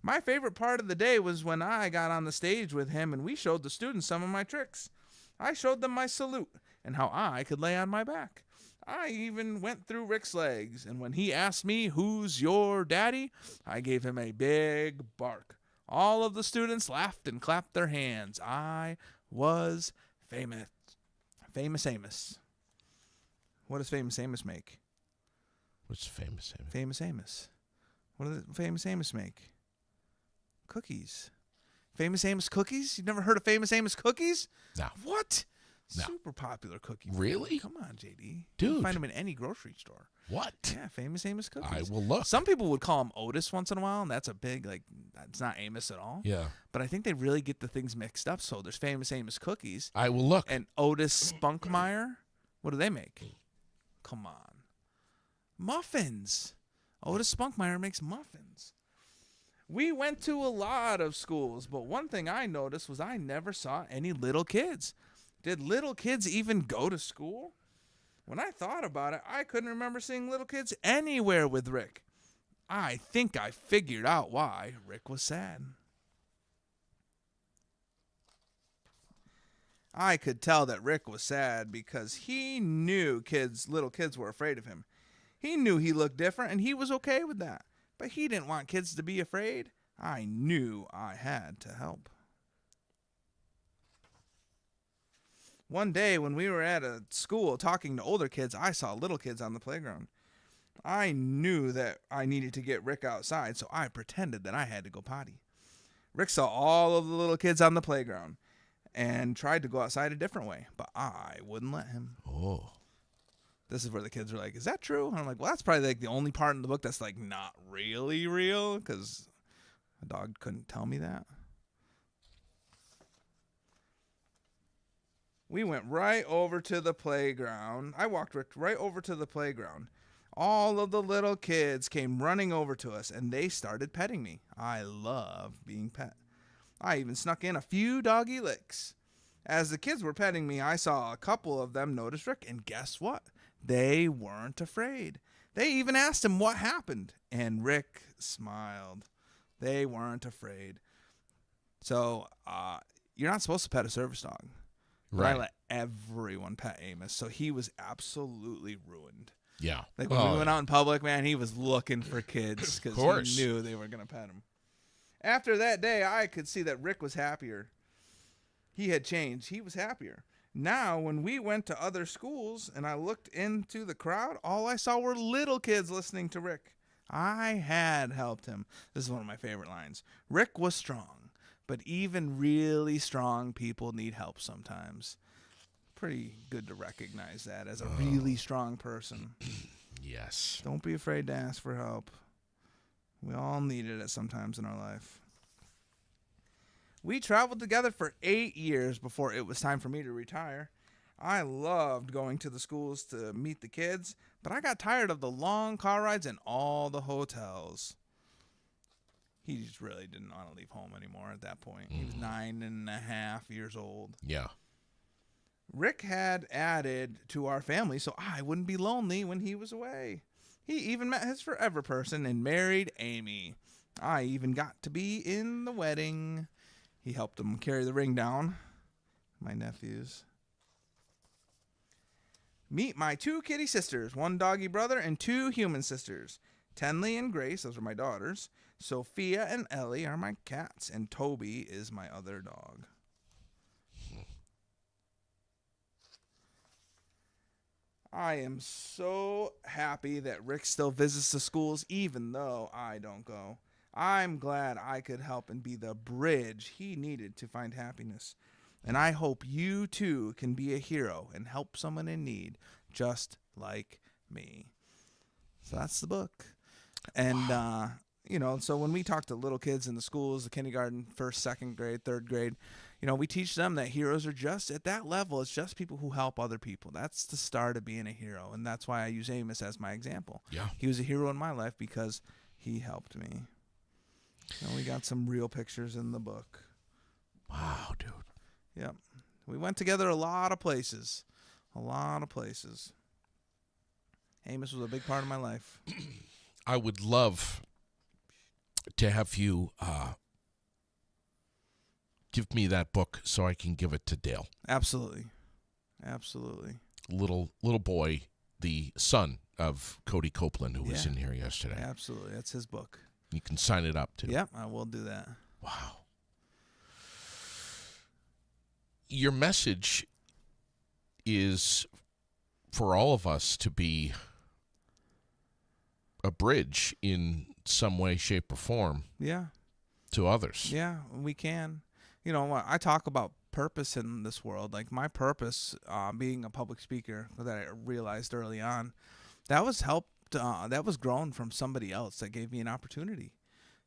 Speaker 2: My favorite part of the day was when I got on the stage with him and we showed the students some of my tricks. I showed them my salute and how I could lay on my back. I even went through Rick's legs, and when he asked me, "Who's your daddy?" I gave him a big bark. All of the students laughed and clapped their hands. I was famous. Famous Amos. What does Famous Amos make?
Speaker 1: What's Famous Amos?
Speaker 2: Famous Amos. What does Famous Amos make? Cookies. Famous Amos cookies? You've never heard of Famous Amos cookies?
Speaker 1: No.
Speaker 2: What?
Speaker 1: No.
Speaker 2: Super popular cookie.
Speaker 1: Really?
Speaker 2: Come on, JD.
Speaker 1: Dude.
Speaker 2: You can find them in any grocery store.
Speaker 1: What?
Speaker 2: Yeah, Famous Amos cookies.
Speaker 1: I will look.
Speaker 2: Some people would call them Otis once in a while, and that's a big, like, it's not Amos at all.
Speaker 1: Yeah.
Speaker 2: But I think they really get the things mixed up. So there's Famous Amos cookies
Speaker 1: I will look.
Speaker 2: and Otis Spunkmeyer. What do they make? Come on. Muffins. Otis Spunkmeyer makes muffins. We went to a lot of schools, but one thing I noticed was I never saw any little kids. Did little kids even go to school? When I thought about it, I couldn't remember seeing little kids anywhere with Rick. I think I figured out why Rick was sad. I could tell that Rick was sad because he knew little kids were afraid of him. He knew he looked different, and he was okay with that. But he didn't want kids to be afraid. I knew I had to help. One day when we were at a school talking to older kids, I saw little kids on the playground. I knew that I needed to get Rick outside, so I pretended that I had to go potty. Rick saw all of the little kids on the playground and tried to go outside a different way, but I wouldn't let him.
Speaker 1: Oh.
Speaker 2: This is where the kids are like, is that true? And I'm like, well, that's probably like the only part in the book that's like not really real, because a dog couldn't tell me that. We went right over to the playground. I walked Rick right over to the playground. All of the little kids came running over to us, and they started petting me. I love being pet. I even snuck in a few doggy licks. As the kids were petting me, I saw a couple of them notice Rick, and guess what? They weren't afraid. They even asked him what happened, and Rick smiled. They weren't afraid. So, you're not supposed to pet a service dog. But
Speaker 1: Right.
Speaker 2: I let everyone pet Amos, so he was absolutely ruined.
Speaker 1: Yeah.
Speaker 2: Like when we went out in public, man, he was looking for kids because he knew they were going to pet him. After that day, I could see that Rick was happier. He had changed. He was happier. Now, when we went to other schools and I looked into the crowd, all I saw were little kids listening to Rick. I had helped him. This is one of my favorite lines. Rick was strong, but even really strong people need help sometimes. Pretty good to recognize that as a really strong person.
Speaker 1: Yes.
Speaker 2: Don't be afraid to ask for help. We all need it at sometimes in our life. We traveled together for 8 years before it was time for me to retire. I loved going to the schools to meet the kids, but I got tired of the long car rides and all the hotels. He just really didn't want to leave home anymore at that point. He was 9.5 years old.
Speaker 1: Yeah.
Speaker 2: Rick had added to our family so I wouldn't be lonely when he was away. He even met his forever person and married Amy. I even got to be in the wedding. He helped them carry the ring down. My nephews. Meet my 2 kitty sisters, 1 doggy brother and 2 human sisters. Tenley and Grace, those are my daughters. Sophia and Ellie are my cats, and Toby is my other dog. I am so happy that Rick still visits the schools even though I don't go. I'm glad I could help and be the bridge he needed to find happiness. And I hope you too can be a hero and help someone in need just like me. So that's the book. And, so when we talk to little kids in the schools, the kindergarten, 1st, 2nd grade, 3rd grade, we teach them that heroes are just at that level. It's just people who help other people. That's the start of being a hero. And that's why I use Amos as my example.
Speaker 1: Yeah.
Speaker 2: He was a hero in my life because he helped me. We got some real pictures in the book.
Speaker 1: Wow, dude.
Speaker 2: Yep. We went together a lot of places. Amos was a big part of my life.
Speaker 1: I would love to have you give me that book so I can give it to Dale.
Speaker 2: Absolutely.
Speaker 1: Little boy, the son of Cody Copeland, who was in here yesterday.
Speaker 2: Absolutely. That's his book.
Speaker 1: You can sign it up, too.
Speaker 2: Yep, I will do that.
Speaker 1: Wow. Your message is for all of us to be a bridge in some way, shape, or form
Speaker 2: Yeah.
Speaker 1: to others.
Speaker 2: Yeah, we can. You know, I talk about purpose in this world. Like my purpose, being a public speaker, that I realized early on, that was that was grown from somebody else that gave me an opportunity.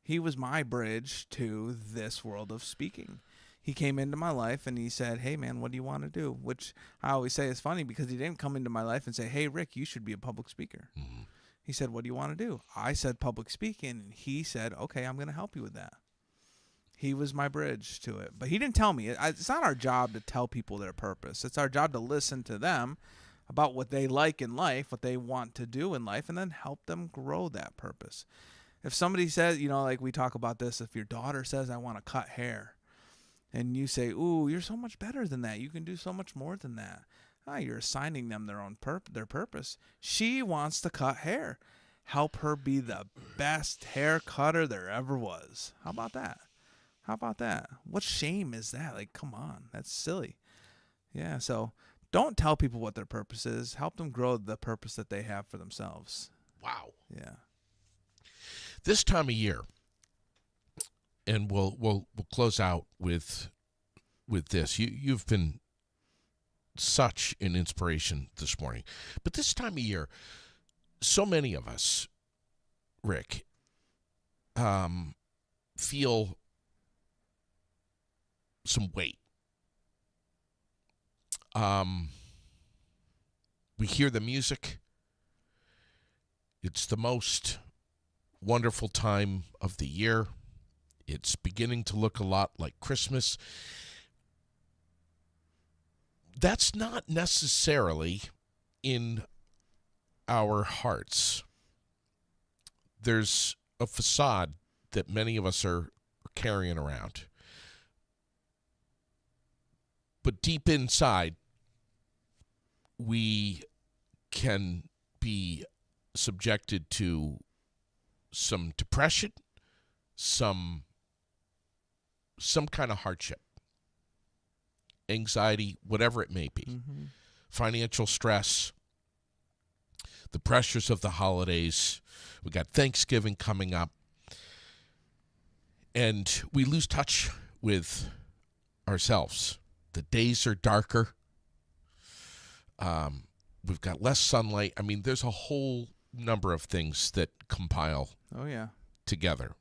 Speaker 2: He was my bridge to this world of speaking. He came into my life and he said, "Hey man, what do you want to do?" Which I always say is funny because he didn't come into my life and say, "Hey Rick, you should be a public speaker."
Speaker 1: Mm-hmm.
Speaker 2: He said, "What do you want to do?" I said public speaking, and he said, "Okay, I'm going to help you with that." He was my bridge to it. But he didn't tell me. It's not our job to tell people their purpose. It's our job to listen to them about what they like in life, what they want to do in life, and then help them grow that purpose. If somebody says, you know, like we talk about this, if your daughter says, "I want to cut hair," and you say, "Ooh, you're so much better than that. You can do so much more than that." You're assigning them their purpose. She wants to cut hair. Help her be the best hair cutter there ever was. How about that? How about that? What shame is that? Like, come on. That's silly. Yeah, so don't tell people what their purpose is. Help them grow the purpose that they have for themselves.
Speaker 1: Wow.
Speaker 2: Yeah.
Speaker 1: This time of year, and we'll close out with this. You've been such an inspiration this morning. But this time of year, so many of us, Rick, feel some weight. We hear the music. It's the most wonderful time of the year. It's beginning to look a lot like Christmas. That's not necessarily in our hearts. There's a facade that many of us are carrying around. But deep inside, we can be subjected to some depression, some kind of hardship, anxiety, whatever it may be, financial stress, the pressures of the holidays. We got Thanksgiving coming up, and we lose touch with ourselves. The days are darker. We've got less sunlight. I mean, there's a whole number of things that compile together,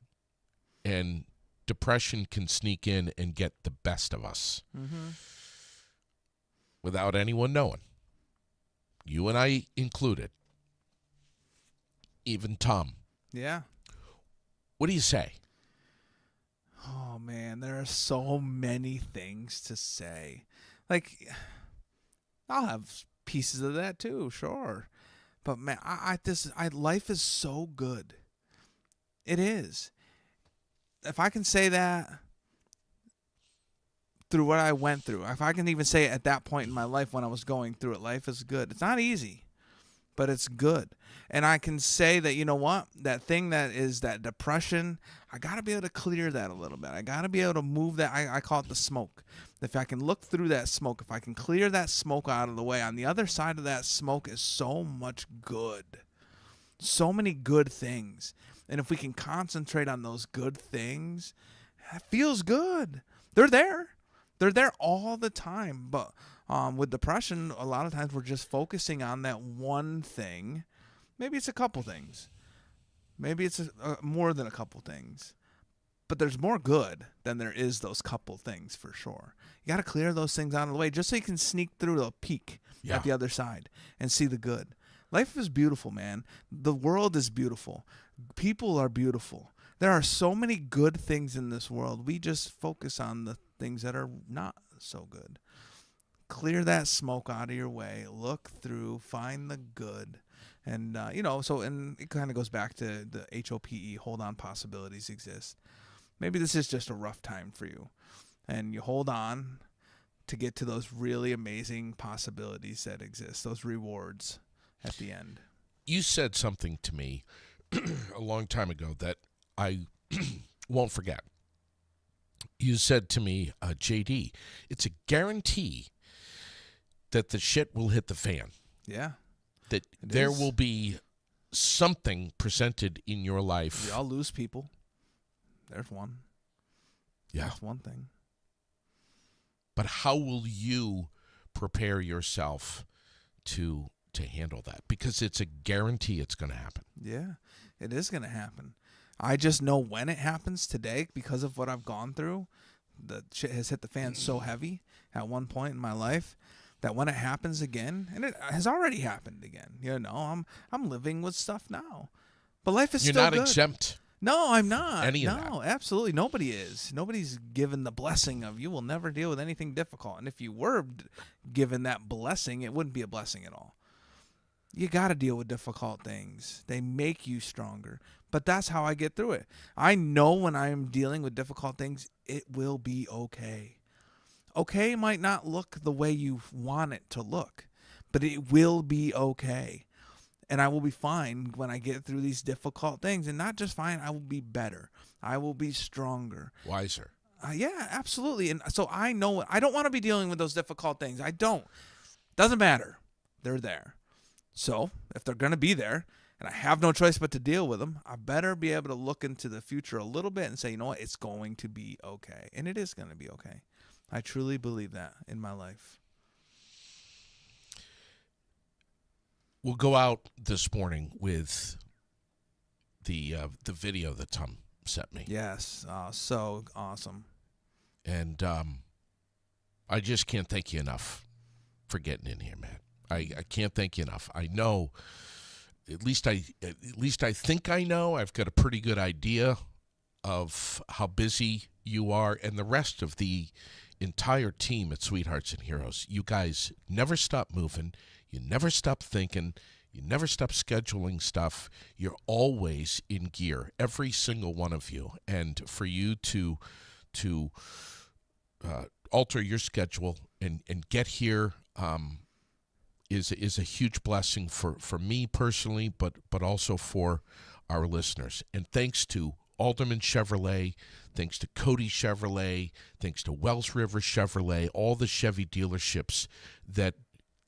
Speaker 1: and depression can sneak in and get the best of us without anyone knowing. You and I included. Even Tom.
Speaker 2: Yeah.
Speaker 1: What do you say?
Speaker 2: Oh, man, there are so many things to say. Like, I'll have pieces of that too, sure. But, man, life is so good. It is. If I can say that through what I went through, if I can even say it at that point in my life when I was going through it, life is good. It's not easy, but it's good. And I can say that, you know what, that thing that is that depression, I got to be able to clear that a little bit. I got to be able to move that. I call it the smoke. If I can look through that smoke, if I can clear that smoke out of the way, on the other side of that smoke is so much good. So many good things. And if we can concentrate on those good things, it feels good. They're there. They're there all the time. But with depression, a lot of times we're just focusing on that one thing. Maybe it's a couple things. Maybe it's more than a couple things. But there's more good than there is those couple things for sure. You got to clear those things out of the way just so you can sneak through the peak at the other side and see the good. Life is beautiful, man. The world is beautiful. People are beautiful. There are so many good things in this world. We just focus on the things that are not so good. Clear that smoke out of your way. Look through. Find the good. And, and it kind of goes back to the HOPE, hold on, possibilities exist. Maybe this is just a rough time for you. And you hold on to get to those really amazing possibilities that exist, those rewards at the end.
Speaker 1: You said something to me a long time ago that I won't forget. You said to me, JD, it's a guarantee that the shit will hit the fan.
Speaker 2: Yeah.
Speaker 1: That
Speaker 2: It
Speaker 1: there
Speaker 2: is.
Speaker 1: will be something presented in your life.
Speaker 2: We all lose people. There's one.
Speaker 1: Yeah.
Speaker 2: That's one thing.
Speaker 1: But how will you prepare yourself to handle that? Because it's a guarantee it's going to happen.
Speaker 2: Yeah, it is going to happen. I just know when it happens today because of what I've gone through. The shit has hit the fan so heavy at one point in my life that when it happens again, and it has already happened again, you know, I'm living with stuff now. But life is
Speaker 1: You're
Speaker 2: still
Speaker 1: not
Speaker 2: good.
Speaker 1: exempt.
Speaker 2: No, I'm not.
Speaker 1: Any of
Speaker 2: No, absolutely. Nobody is. Nobody's given the blessing of you will never deal with anything difficult. And if you were given that blessing, it wouldn't be a blessing at all. You got to deal with difficult things. They make you stronger. But that's how I get through it. I know when I'm dealing with difficult things, it will be okay. Okay might not look the way you want it to look, but it will be okay. And I will be fine when I get through these difficult things. And not just fine, I will be better. I will be stronger.
Speaker 1: Wiser.
Speaker 2: Yeah, absolutely. And so I know I don't want to be dealing with those difficult things. I don't. Doesn't matter. They're there. So if they're going to be there and I have no choice but to deal with them, I better be able to look into the future a little bit and say, you know what, it's going to be okay. And it is going to be okay. I truly believe that in my life.
Speaker 1: We'll go out this morning with the video that Tom sent me.
Speaker 2: Yes. So awesome.
Speaker 1: And I just can't thank you enough for getting in here, man. I can't thank you enough. I know, at least I think I know. I've got a pretty good idea of how busy you are, and the rest of the entire team at Sweethearts and Heroes. You guys never stop moving. You never stop thinking. You never stop scheduling stuff. You're always in gear, every single one of you. And for you to alter your schedule and get here is a huge blessing for me personally, but also for our listeners. And thanks to Alderman Chevrolet, thanks to Cody Chevrolet, thanks to Wells River Chevrolet, all the Chevy dealerships that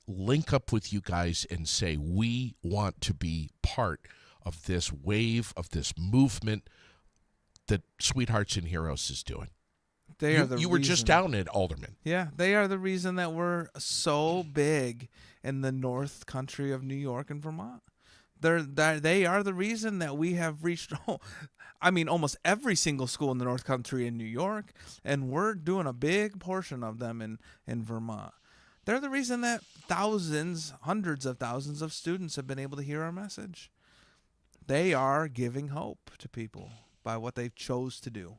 Speaker 1: link up with you guys and say, we want to be part of this wave, of this movement that Sweethearts and Heroes is doing. You were just down at Alderman.
Speaker 2: Yeah, they are the reason that we're so big in the North Country of New York and Vermont. They are the reason that we have reached, almost every single school in the North Country in New York, and we're doing a big portion of them in Vermont. They're the reason that thousands, hundreds of thousands of students have been able to hear our message. They are giving hope to people by what they chose to do.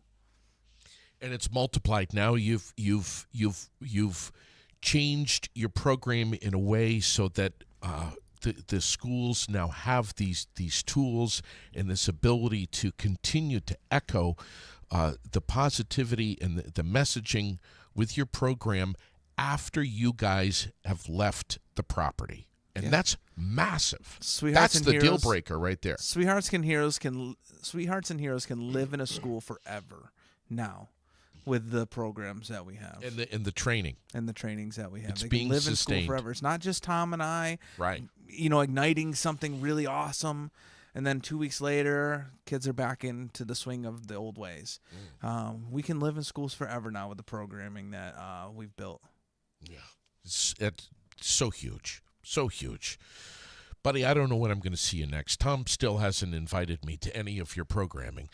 Speaker 1: And it's multiplied. Now you've changed your program in a way so that the schools now have these tools and this ability to continue to echo the positivity and the messaging with your program after you guys have left the property. And that's massive. That's the deal breaker right there.
Speaker 2: Sweethearts and Heroes can live in a school forever now with the programs that we have.
Speaker 1: And the training.
Speaker 2: And the trainings that we have.
Speaker 1: It's
Speaker 2: they
Speaker 1: being
Speaker 2: can live
Speaker 1: sustained.
Speaker 2: in school forever. It's not just Tom and I,
Speaker 1: right?
Speaker 2: Igniting something really awesome. And then 2 weeks later, kids are back into the swing of the old ways. We can live in schools forever now with the programming that we've built.
Speaker 1: Yeah, it's so huge. So huge. Buddy, I don't know when I'm going to see you next. Tom still hasn't invited me to any of your programming,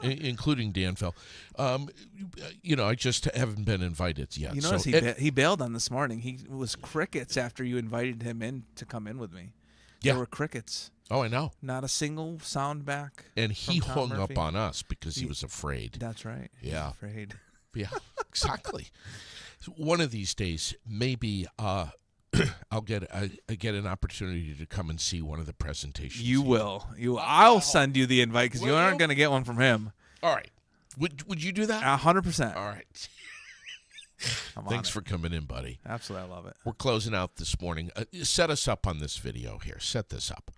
Speaker 1: including Danville. I just haven't been invited yet.
Speaker 2: You notice he bailed on this morning. He was crickets after you invited him in to come in with me.
Speaker 1: Yeah.
Speaker 2: There were crickets.
Speaker 1: Oh, I know.
Speaker 2: Not a single sound back.
Speaker 1: And he
Speaker 2: from
Speaker 1: hung
Speaker 2: Tom Murphy.
Speaker 1: up on us because he was afraid.
Speaker 2: That's right.
Speaker 1: Yeah.
Speaker 2: Afraid.
Speaker 1: Yeah, exactly. One of these days, maybe I'll get an opportunity to come and see one of the presentations.
Speaker 2: You will. I'll send you the invite because you aren't going to get one from him.
Speaker 1: All right. Would you do that?
Speaker 2: 100%.
Speaker 1: All right. Thanks for coming in, buddy.
Speaker 2: Absolutely, I love it.
Speaker 1: We're closing out this morning. Set us up on this video here. Set this up.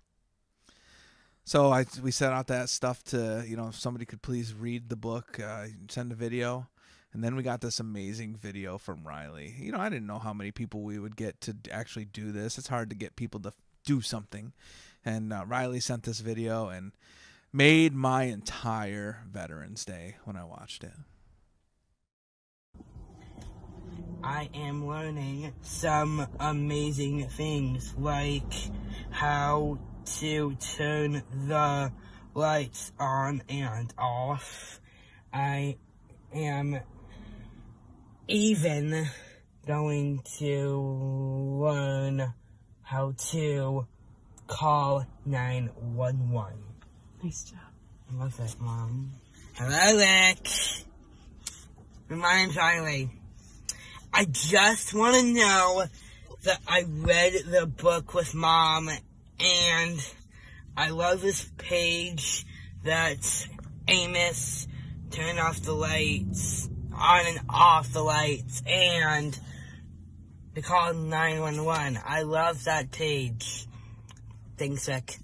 Speaker 2: So we set out that stuff to, if somebody could please read the book, send a video. And then we got this amazing video from Riley. You know, I didn't know how many people we would get to actually do this. It's hard to get people to do something. And Riley sent this video and made my entire Veterans Day when I watched it.
Speaker 5: I am learning some amazing things, like how to turn the lights on and off. I am even going to learn how to call 911.
Speaker 6: Nice job.
Speaker 5: I love that, Mom. Hello, Rick. My name's Riley. I just want to know that I read the book with Mom, and I love this page that Amos turned off the lights, on and off the lights, and they called 911. I love that page. Thanks, Rick.